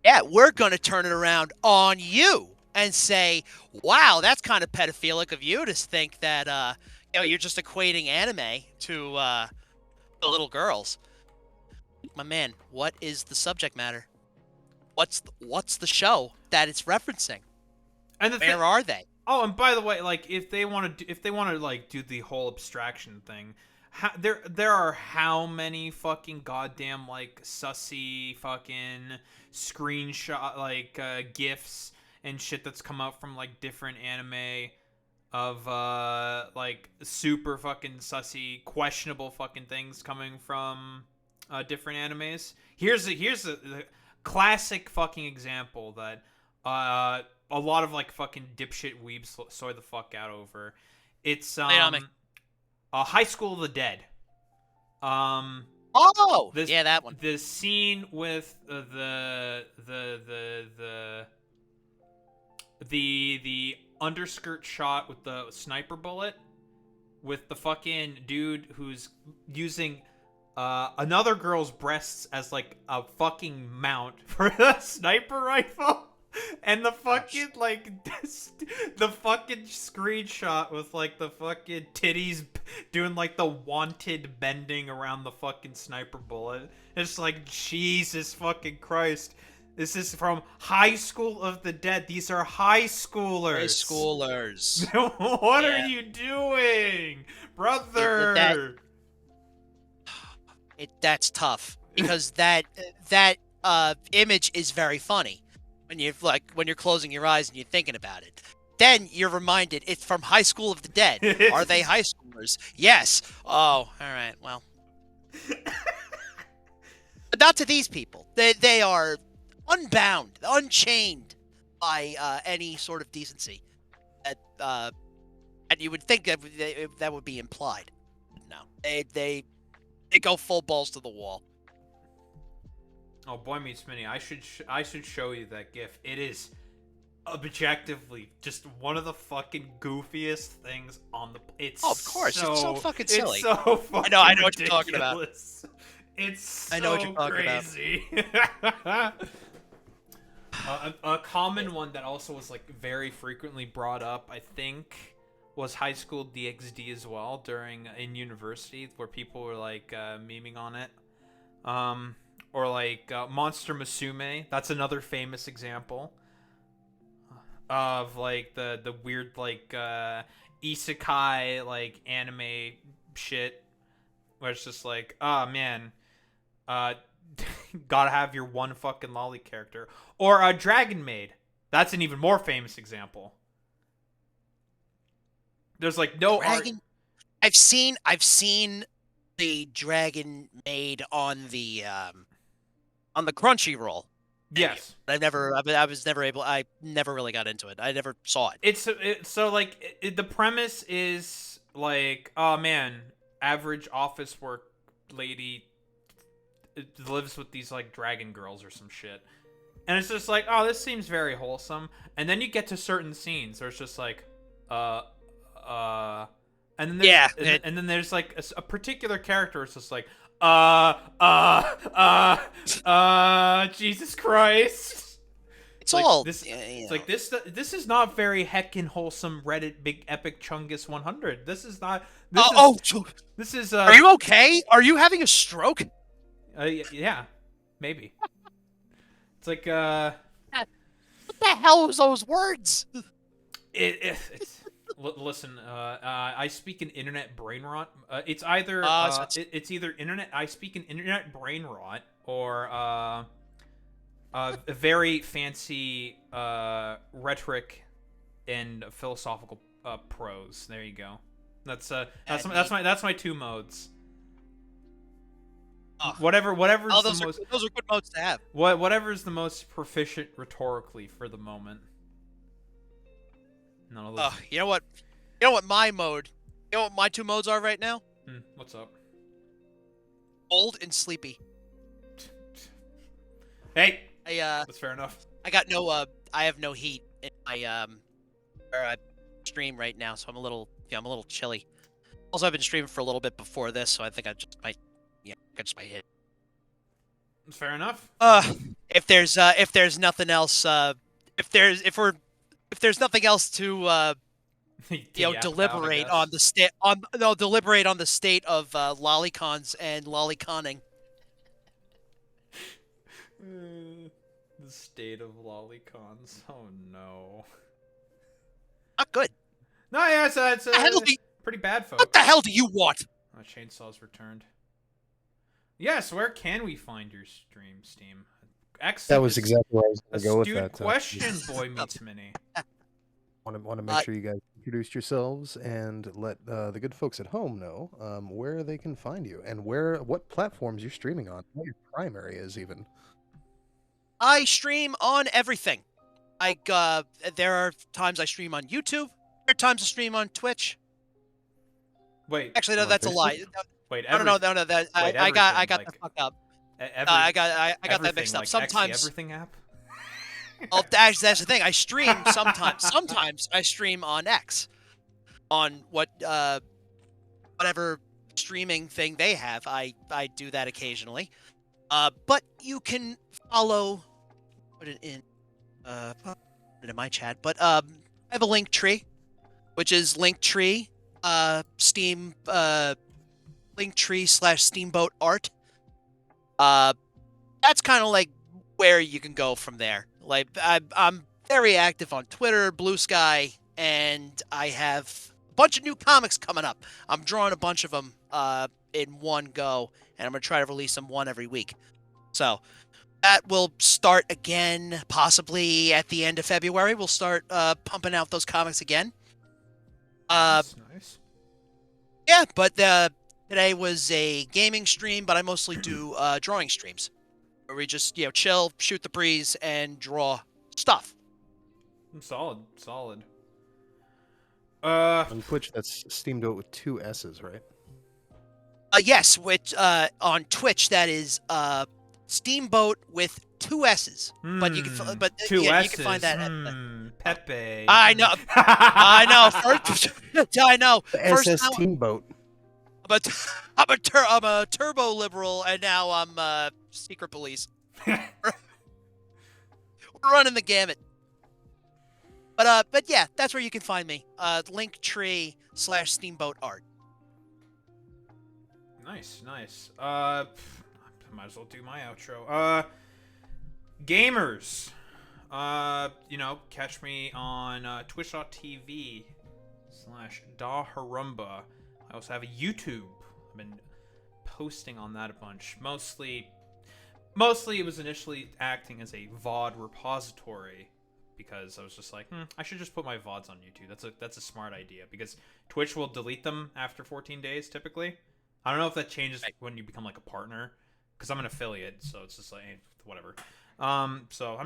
Speaker 2: Yeah, we're going to turn it around on you and say, wow, that's kind of pedophilic of you to think that you're just equating anime to the little girls. My man, what is the subject matter? What's the show that it's referencing?
Speaker 1: And
Speaker 2: where are they?
Speaker 1: Oh, and by the way, like if they want to like do the whole abstraction thing, there are how many fucking goddamn like sussy fucking screenshot like gifs and shit that's come out from like different anime of like super fucking sussy questionable fucking things coming from different animes. Here's a classic fucking example that a lot of like fucking dipshit weebs soy the fuck out over. It's High School of the Dead.
Speaker 2: Yeah, that one.
Speaker 1: The scene with the underskirt shot with the sniper bullet with the fucking dude who's using another girl's breasts as like a fucking mount for the sniper rifle. And the fucking, like, the fucking screenshot with, like, the fucking titties doing, like, the wanted bending around the fucking sniper bullet. It's like, Jesus fucking Christ. This is from High School of the Dead. These are high schoolers.
Speaker 2: High schoolers.
Speaker 1: What are you doing? Brother!
Speaker 2: That's tough. Because that image is very funny. When you're closing your eyes and you're thinking about it, then you're reminded it's from High School of the Dead. Are they high schoolers? Yes. Oh, all right. Well, but not to these people. They are unbound, unchained by any sort of decency. And you would think that would be implied. No, they go full balls to the wall.
Speaker 1: Oh, Boy Meets Mini, I should show you that GIF. It is objectively just one of the fucking goofiest things on the. It's
Speaker 2: of course, it's so fucking silly.
Speaker 1: It's so fucking
Speaker 2: I know
Speaker 1: ridiculous.
Speaker 2: what you're talking about.
Speaker 1: It's so
Speaker 2: I know what you're talking
Speaker 1: crazy. A common one that also was like very frequently brought up, I think, was High School DxD as well in university, where people were like memeing on it. Or like Monster Musume. That's another famous example of like the weird like isekai like anime shit, where it's just like, oh man, gotta have your one fucking lolly character. Or Dragon Maid. That's an even more famous example. There's like no
Speaker 2: Dragon. I've seen the Dragon Maid on the Crunchyroll.
Speaker 1: Yes.
Speaker 2: I never really got into it. I never saw it.
Speaker 1: It's so like the premise is like, oh man, average office work lady lives with these like dragon girls or some shit. And it's just like, oh, this seems very wholesome. And then you get to certain scenes where it's just like, and then there's, and then there's like a particular character. It's just like, Jesus Christ.
Speaker 2: It's
Speaker 1: Like,
Speaker 2: all
Speaker 1: this.
Speaker 2: you
Speaker 1: It's
Speaker 2: know.
Speaker 1: like this. This is not very heckin' wholesome Reddit big epic Chungus 100. This is not. This is.
Speaker 2: Are you okay? Are you having a stroke?
Speaker 1: Yeah, maybe. It's like
Speaker 2: What the hell was those words?
Speaker 1: Listen, I speak an internet brain rot. It's either it's either internet. I speak an internet brain rot or a very fancy rhetoric and philosophical prose. There you go. That's my two modes. Whatever's
Speaker 2: those
Speaker 1: the
Speaker 2: are
Speaker 1: most
Speaker 2: those are good modes to have.
Speaker 1: whatever's the most proficient rhetorically for the moment. None of those.
Speaker 2: You know what? You know what my mode? You know what my two modes are right now?
Speaker 1: What's up?
Speaker 2: Old and sleepy.
Speaker 1: Hey,
Speaker 2: I
Speaker 1: that's fair enough.
Speaker 2: I got no I have no heat in my where I stream right now, so I'm a little chilly. Also, I've been streaming for a little bit before this, so I think I just might hit.
Speaker 1: That's fair enough.
Speaker 2: If there's nothing else if there's nothing else to deliberate on the state of lollicons and lolliconning.
Speaker 1: The state of lollicons. Oh no.
Speaker 2: Not good.
Speaker 1: No, yeah, it's pretty bad, folks.
Speaker 2: What the hell do you want?
Speaker 1: Oh, chainsaw's returned. Yes, where can we find your stream, Steam? Excellent.
Speaker 3: That was exactly where I was going to go with
Speaker 1: Astute
Speaker 3: that.
Speaker 1: question, Boy Meets Mini.
Speaker 3: Want to make sure you guys introduce yourselves and let the good folks at home know where they can find you and what platforms you're streaming on, what your primary is even.
Speaker 2: I stream on everything. There are times I stream on YouTube. There are times I stream on Twitch.
Speaker 1: Wait.
Speaker 2: Actually, no,
Speaker 3: on
Speaker 2: that's a
Speaker 3: Facebook?
Speaker 2: lie.
Speaker 1: Wait.
Speaker 2: No. I got
Speaker 1: like,
Speaker 2: the fuck up.
Speaker 1: Every,
Speaker 2: I got that mixed up.
Speaker 1: like
Speaker 2: Sometimes.
Speaker 1: the Everything app.
Speaker 2: Oh, that's the thing. I stream sometimes. Sometimes I stream on X, on whatever streaming thing they have. I do that occasionally. But you can follow. Put it in my chat. But I have a link tree, which is Linktree, Steam, Linktree/Steamboat Art. That's kind of like where you can go from there. Like I'm very active on Twitter, Blue Sky, and I have a bunch of new comics coming up. I'm drawing a bunch of them in one go, and I'm gonna try to release them one every week. So that will start again, possibly at the end of February. We'll start pumping out those comics again.
Speaker 1: That's nice.
Speaker 2: Yeah, but today was a gaming stream, but I mostly do drawing streams, where we just chill, shoot the breeze, and draw stuff.
Speaker 1: Solid.
Speaker 3: On Twitch, that's Steamboat with 2 S's, right?
Speaker 2: Yes, which on Twitch that is Steamboat with 2 S's. But you can, but
Speaker 1: two
Speaker 2: yeah,
Speaker 1: S's.
Speaker 2: you can find that.
Speaker 1: Pepe.
Speaker 2: I know. I know. I know. First,
Speaker 3: SS Steamboat.
Speaker 2: I'm a turbo liberal, and now I'm secret police. We're running the gamut. But yeah, that's where you can find me. Linktree/Steamboat Art.
Speaker 1: Nice. I might as well do my outro. Gamers. Catch me on twitch.tv/DaHarumba. I also have a YouTube. I've been posting on that a bunch. Mostly it was initially acting as a VOD repository because I was just like, I should just put my VODs on YouTube. That's a smart idea because Twitch will delete them after 14 days typically. I don't know if that changes when you become like a partner because I'm an affiliate, so it's just like whatever. So I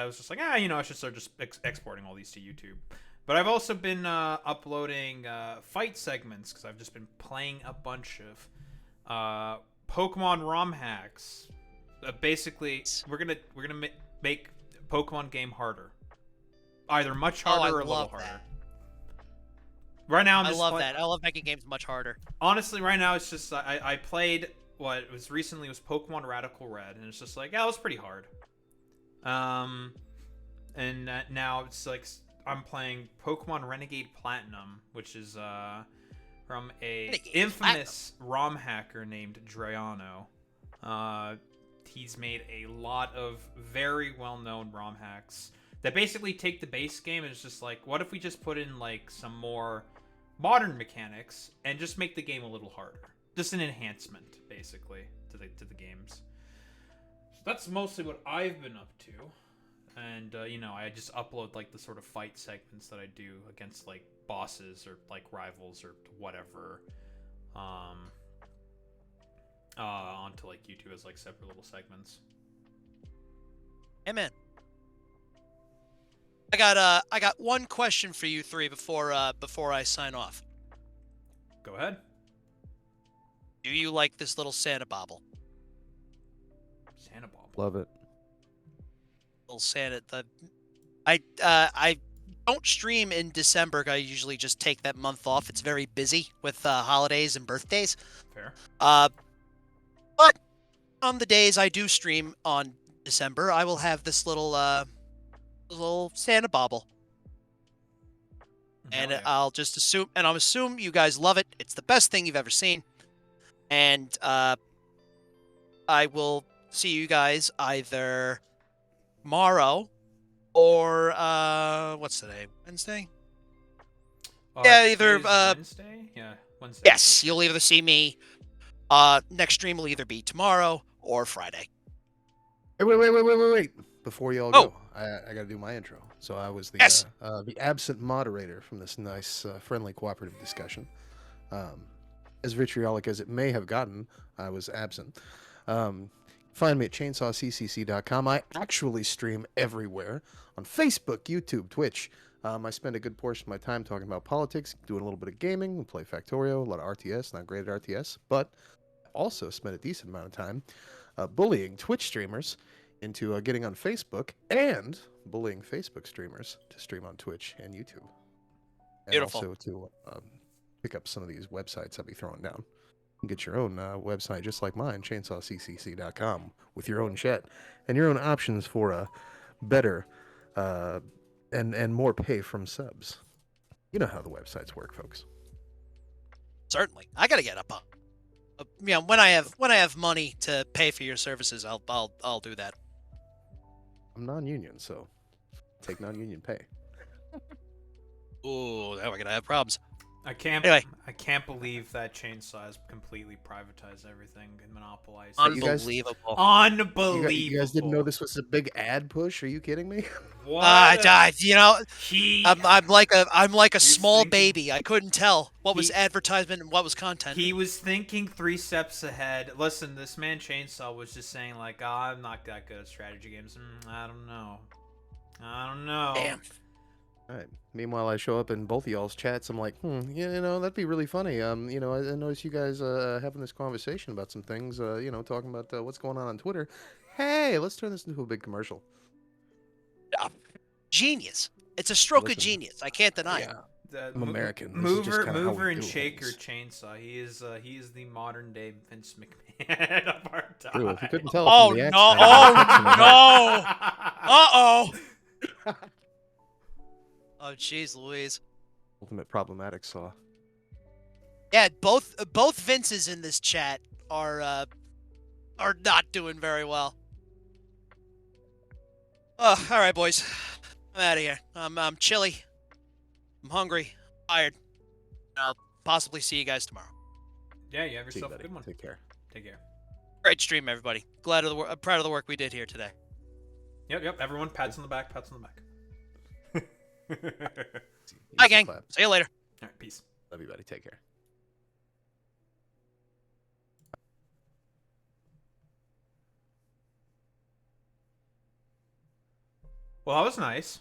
Speaker 1: was just like, I should start just exporting all these to YouTube. But I've also been uploading fight segments because I've just been playing a bunch of Pokemon ROM hacks. Basically, we're gonna make Pokemon game harder, either much harder or a little harder. Right now, I love that. I love making games much harder. Honestly, right now it's just I played what was recently was Pokemon Radical Red, and it's just like, yeah, it was pretty hard. And now it's like I'm playing Pokemon Renegade Platinum, which is from a
Speaker 2: Renegade
Speaker 1: infamous ROM hacker named Drayano. He's made a lot of very well-known ROM hacks that basically take the base game and it's just like, what if we just put in like some more modern mechanics and just make the game a little harder? Just an enhancement, basically, to the games. So that's mostly what I've been up to. And, you know, I just upload, like, the sort of fight segments that I do against, like, bosses or, like, rivals or whatever, onto, like, YouTube as, like, separate little segments.
Speaker 2: Hey, man. I got one question for you three before I sign off.
Speaker 1: Go ahead.
Speaker 2: Do you like this little Santa bauble?
Speaker 1: Santa Bob.
Speaker 3: Love it.
Speaker 2: Little Santa. I don't stream in December. I usually just take that month off. It's very busy with holidays and birthdays.
Speaker 1: Fair.
Speaker 2: But on the days I do stream on December, I will have this little Santa bauble. And
Speaker 1: yeah.
Speaker 2: I'll just assume, and I'll assume you guys love it. It's the best thing you've ever seen. And I will see you guys either tomorrow or what's today? Wednesday? Yeah, either
Speaker 1: Wednesday? Yeah, Wednesday.
Speaker 2: Yes, you'll either see me. Next stream will either be tomorrow or Friday.
Speaker 3: Hey, wait. Before y'all go, I got to do my intro. So I was the absent moderator from this nice, friendly, cooperative discussion. As vitriolic as it may have gotten, I was absent. Find me at chainsawccc.com. I actually stream everywhere on Facebook, YouTube, Twitch. I spend a good portion of my time talking about politics, doing a little bit of gaming, we play Factorio, a lot of RTS, not great at RTS, but also spend a decent amount of time bullying Twitch streamers into getting on Facebook and bullying Facebook streamers to stream on Twitch and YouTube. And
Speaker 2: Beautiful.
Speaker 3: also to pick up some of these websites I'll be throwing down. You can get your own website just like mine, chainsawccc.com, with your own chat and your own options for a better and more pay from subs. You know how the websites work, folks.
Speaker 2: Certainly, I gotta get up. You know, when I have money to pay for your services, I'll do that.
Speaker 3: I'm non-union, so take non-union pay.
Speaker 2: Ooh, now we're gonna have problems.
Speaker 1: I can't believe that Chainsaw has completely privatized everything and monopolized.
Speaker 2: Unbelievable.
Speaker 1: Unbelievable.
Speaker 3: You guys didn't know this was a big ad push? Are you kidding me?
Speaker 1: What?
Speaker 2: You know, I'm like a small
Speaker 1: thinking-
Speaker 2: baby. I couldn't tell what was advertisement and what was content.
Speaker 1: He was thinking 3 steps ahead. Listen, this man Chainsaw was just saying like, I'm not that good at strategy games. I don't know.
Speaker 2: Damn.
Speaker 3: All right. Meanwhile, I show up in both of y'all's chats. I'm like, you know, that'd be really funny. You know, I noticed you guys having this conversation about some things. You know, talking about what's going on Twitter. Hey, let's turn this into a big commercial.
Speaker 2: Genius. It's a stroke of
Speaker 3: Listen,
Speaker 2: genice. I can't deny it.
Speaker 3: I'm American. This is just kinda how
Speaker 1: Mover
Speaker 3: we
Speaker 1: and
Speaker 3: do
Speaker 1: Shaker
Speaker 3: things.
Speaker 1: Chainsaw. He is the modern day Vince McMahon of our time.
Speaker 3: True, if you couldn't tell
Speaker 2: Oh
Speaker 3: from the
Speaker 2: no!
Speaker 3: accent,
Speaker 2: Oh no! Oh jeez, Louise.
Speaker 3: Ultimate problematic saw.
Speaker 2: Yeah, both Vinces in this chat are not doing very well. Oh, all right, boys. I'm out of here. I'm chilly. I'm hungry. Tired. I'll possibly see you guys tomorrow.
Speaker 1: Yeah, you have
Speaker 3: See you,
Speaker 1: yourself a
Speaker 3: buddy.
Speaker 1: good one.
Speaker 3: Take care.
Speaker 1: Take care.
Speaker 2: Great stream, everybody. Proud of the work we did here today.
Speaker 1: Yep. Everyone, pats on the back.
Speaker 2: Bye, gang. See you later.
Speaker 1: All right, peace.
Speaker 3: Love you, buddy. Take care.
Speaker 1: Well, that was nice.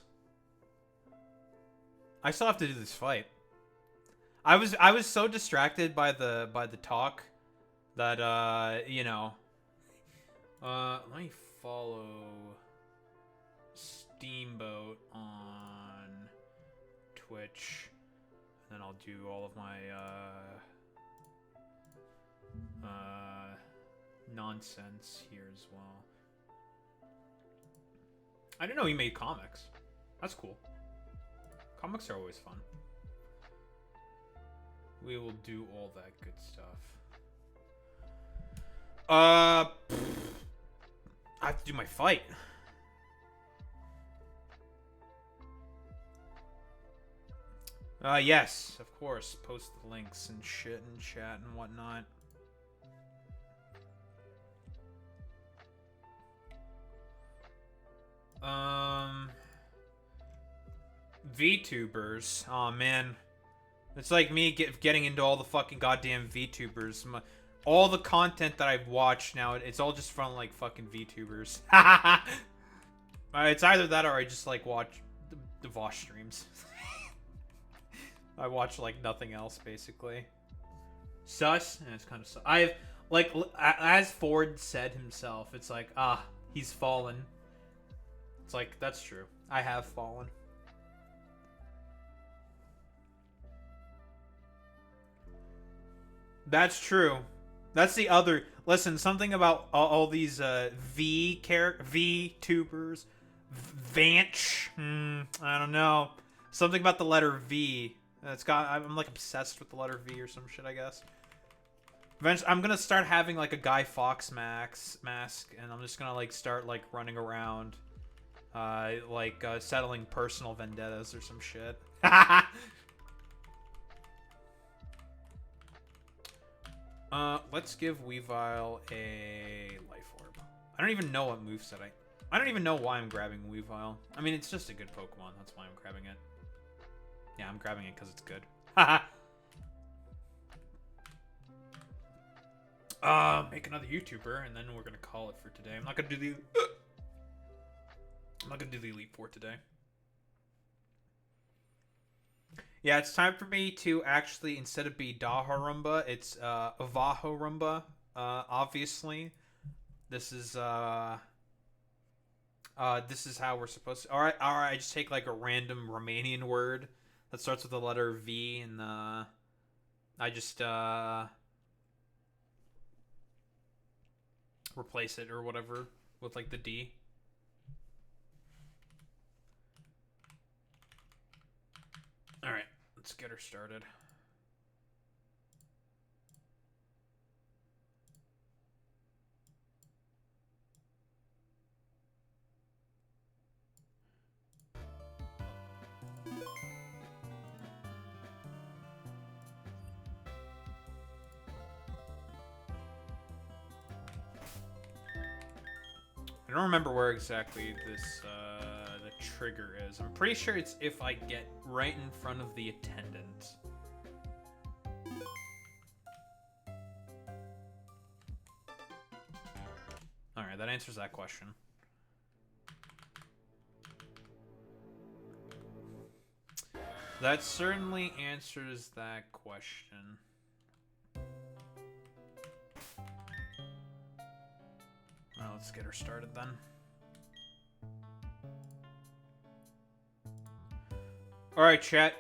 Speaker 1: I still have to do this fight. I was so distracted by the talk that you know. Let me follow Steamboat on Twitch, and then I'll do all of my nonsense here as well. I didn't know he made comics. That's cool. Comics are always fun. We will do all that good stuff. I have to do my fight. Yes, of course. Post the links and shit in chat and whatnot. VTubers. Oh man, it's like me getting into all the fucking goddamn VTubers. All the content that I've watched now, it's all just from like fucking VTubers. It's either that or I just like watch the Vosh streams. I watch like nothing else basically. Sus? Yeah, it's kind of sus. I've like as Ford said himself, it's like he's fallen. It's like that's true. I have fallen. That's true. That's the other. Listen, something about all these VTubers, Vanch. I don't know. Something about the letter V. I'm like obsessed with the letter V or some shit, I guess. Eventually, I'm gonna start having like a Guy Fawkes mask, and I'm just gonna like start like running around, settling personal vendettas or some shit. Let's give Weavile a life orb. I don't even know what moveset I don't even know why I'm grabbing Weavile. I mean, it's just a good Pokemon. That's why I'm grabbing it. Yeah, I'm grabbing it because it's good. Haha. Make another YouTuber, and then we're gonna call it for today. I'm not gonna do the Elite Four today. Yeah, it's time for me to actually, instead of be Daharumba, it's Avahorumba. Obviously, this is how we're supposed to. All right. I just take like a random Romanian word that starts with the letter V, and I just replace it or whatever with like the D. All right, let's get her started. I don't remember where exactly this the trigger is. I'm pretty sure it's if I get right in front of the attendant. Alright, that answers that question. That certainly answers that question. Well, let's get her started then. Alright, chat.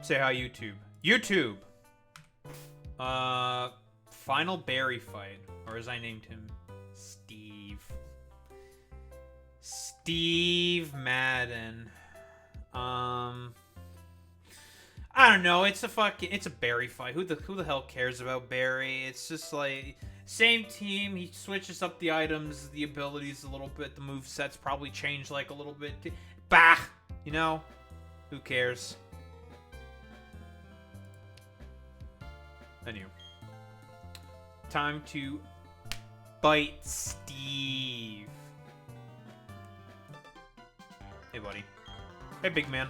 Speaker 1: Say hi, YouTube. YouTube! Final Barry fight. Or as I named him, Steve. Steve Madden. I don't know. It's a Barry fight. Who the hell cares about Barry? It's just like same team. He switches up the items, the abilities a little bit. The movesets probably change like a little bit. Bah! You know? Who cares? Anyway. Time to bite Steve. Hey, buddy. Hey, big man.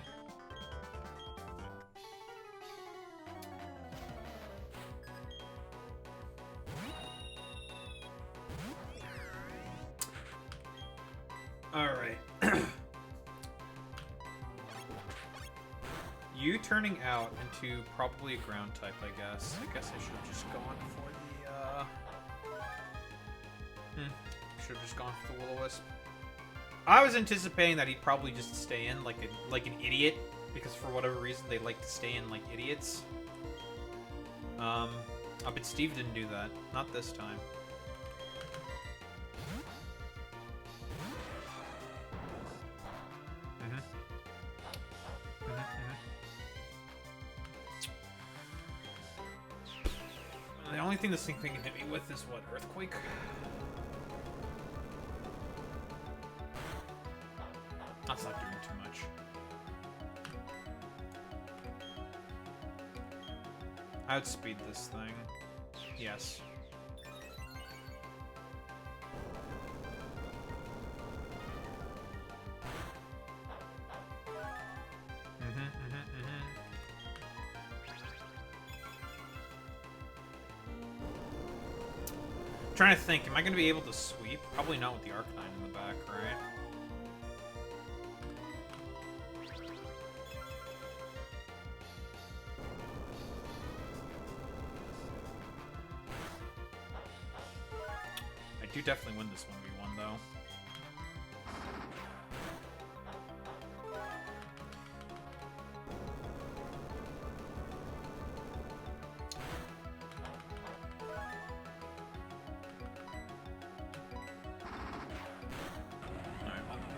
Speaker 1: Alright. You turning out into probably a ground type, I guess. I guess I should have just gone for the, should have just gone for the Will-O-Wisp. I was anticipating that he'd probably just stay in like an idiot, because for whatever reason they like to stay in like idiots. But Steve didn't do that. Not this time. only thing this thing can hit me with is what? Earthquake? That's not doing too much. Outspeed this thing. Yes. Trying to think, am I going to be able to sweep? Probably not with the Arcanine in the back, right? I do definitely win this 1v1 though.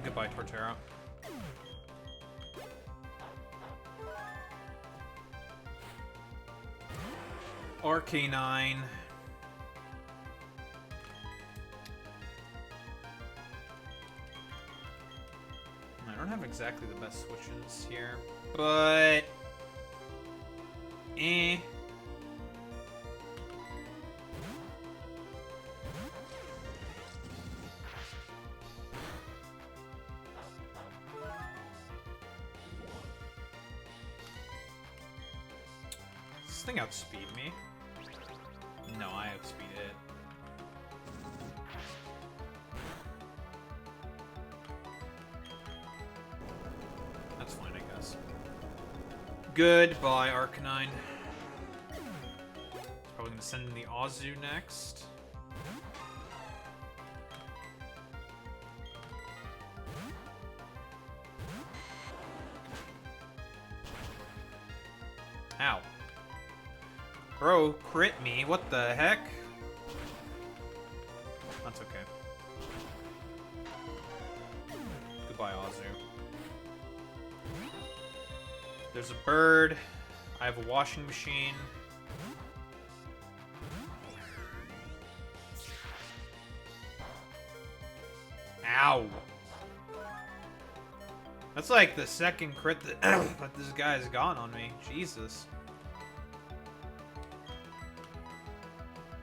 Speaker 1: Goodbye, Torterra. Arcanine. I don't have exactly the best switches here, but... eh. Does this thing outspeed me? No, I outspeed it. That's fine, I guess. Goodbye, Arcanine. Probably gonna send in the Azu next. Ow. Bro, crit me. What the heck? That's okay. Goodbye, Azu. There's a bird. I have a washing machine. Ow. That's like the second crit that, that this guy's gone on me. Jesus.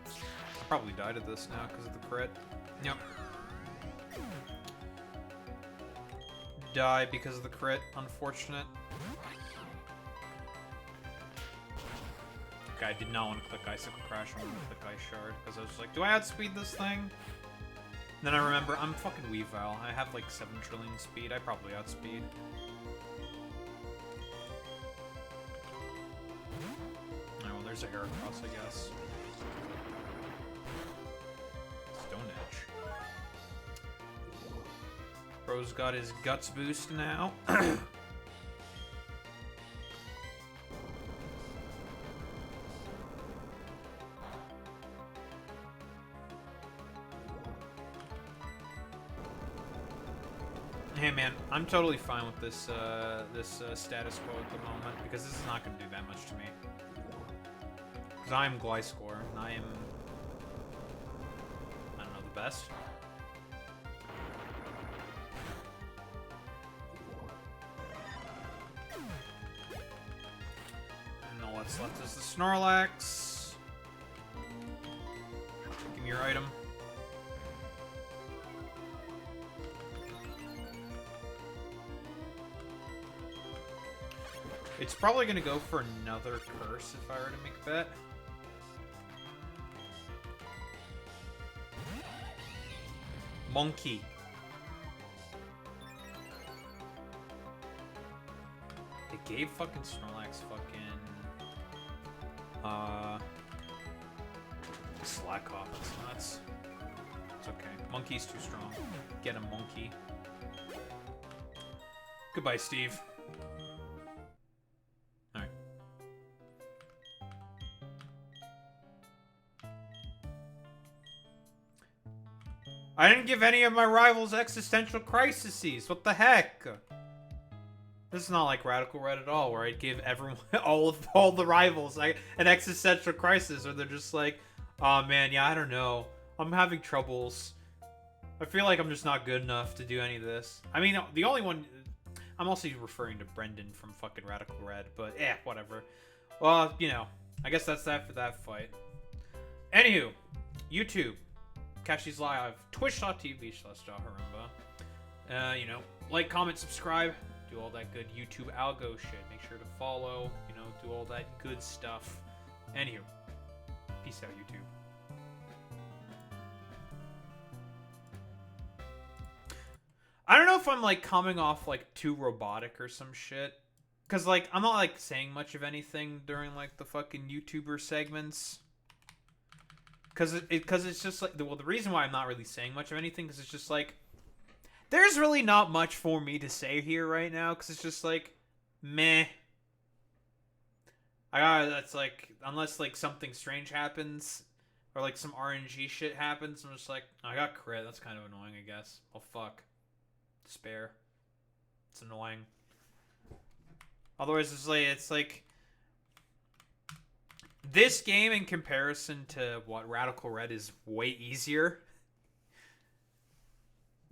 Speaker 1: I probably died of this now because of the crit. Yep. Die because of the crit. Unfortunate. Okay, I did not want to click Icicle Crash. I wanted to click Ice Shard because I was like, do I outspeed this thing? Then I remember, I'm fucking Weavile. I have like 7 trillion speed. I probably outspeed. Oh, well, there's a Heracross, I guess. Stone Edge. Bro's got his Guts boost now. Hey man, I'm totally fine with this status quo at the moment because this is not going to do that much to me. Because I am Gliscor, and I am, I don't know, the best. And all that's left is the Snorlax. Give me your item. It's probably gonna go for another curse if I were to make a bet. Monkey. It gave fucking Snorlax fucking slack off. That's nuts. It's okay. Monkey's too strong. Get a monkey. Goodbye, Steve. I didn't give any of my rivals existential crises. What the heck? This is not like Radical Red at all, where I'd give everyone, all the rivals, like an existential crisis, where they're just like, Oh man, yeah, I don't know. I'm having troubles. I feel like I'm just not good enough to do any of this. I mean, the only one... I'm also referring to Brendan from fucking Radical Red, but whatever. Well, you know, I guess that's that for that fight. Anywho, YouTube. Catch these live. Twitch.tv/Jaharumba. You know, like, comment, subscribe. Do all that good YouTube algo shit. Make sure to follow. You know, do all that good stuff. Anywho, peace out, YouTube. I don't know if I'm, like, coming off, like, too robotic or some shit. Because, like, I'm not, like, saying much of anything during, like, the fucking YouTuber segments. Because it's just, like, well, the reason why I'm not really saying much of anything is it's just, like, there's really not much for me to say here right now. Because it's just, like, meh. That's, like, unless, like, something strange happens. Or, like, some RNG shit happens. I'm just like, I got crit. That's kind of annoying, I guess. Well, fuck. Despair. It's annoying. Otherwise, it's like this game in comparison to what Radical Red is way easier.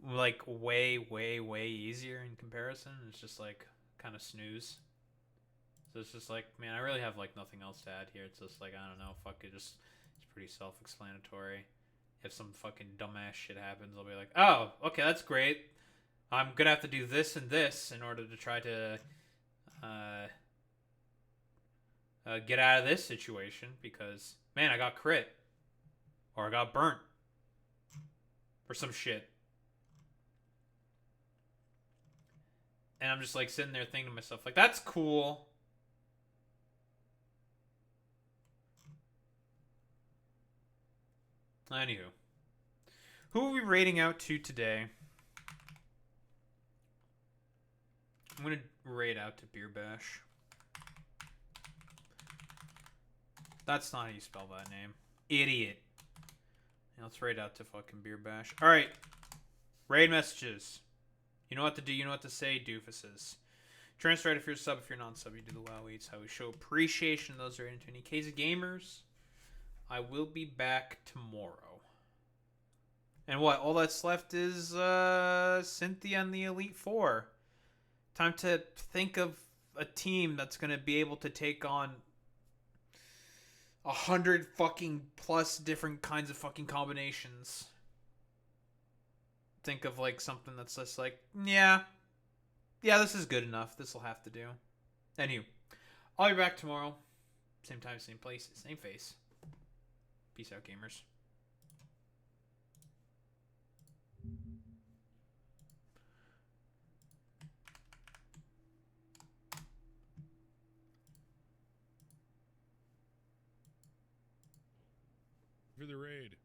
Speaker 1: Like way, way, way easier in comparison. It's just like kind of snooze. So it's just like, man, I really have like nothing else to add here. It's just like, I don't know, fuck it. It's pretty self-explanatory. If some fucking dumbass shit happens, I'll be like, oh, okay, that's great. I'm gonna have to do this and this in order to try to get out of this situation because, man, I got crit. Or I got burnt. Or some shit. And I'm just like sitting there thinking to myself, like, that's cool. Anywho. Who are we rating out to today? I'm gonna raid out to Beer Bash. That's not how you spell that name. Idiot. Yeah, let's raid out to fucking Beer Bash. Alright. Raid messages. You know what to do, you know what to say, doofuses. Transfer if you're a sub, if you're non-sub, you do the WoW eats. How we show appreciation to those who are into any case of gamers. I will be back tomorrow. And what? All that's left is Cynthia and the Elite Four. Time to think of a team that's going to be able to take on 100 fucking plus different kinds of fucking combinations. Think of like something that's just like, yeah, this is good enough. This will have to do. Anywho, I'll be back tomorrow. Same time, same place, same face. Peace out, gamers.
Speaker 4: For the raid.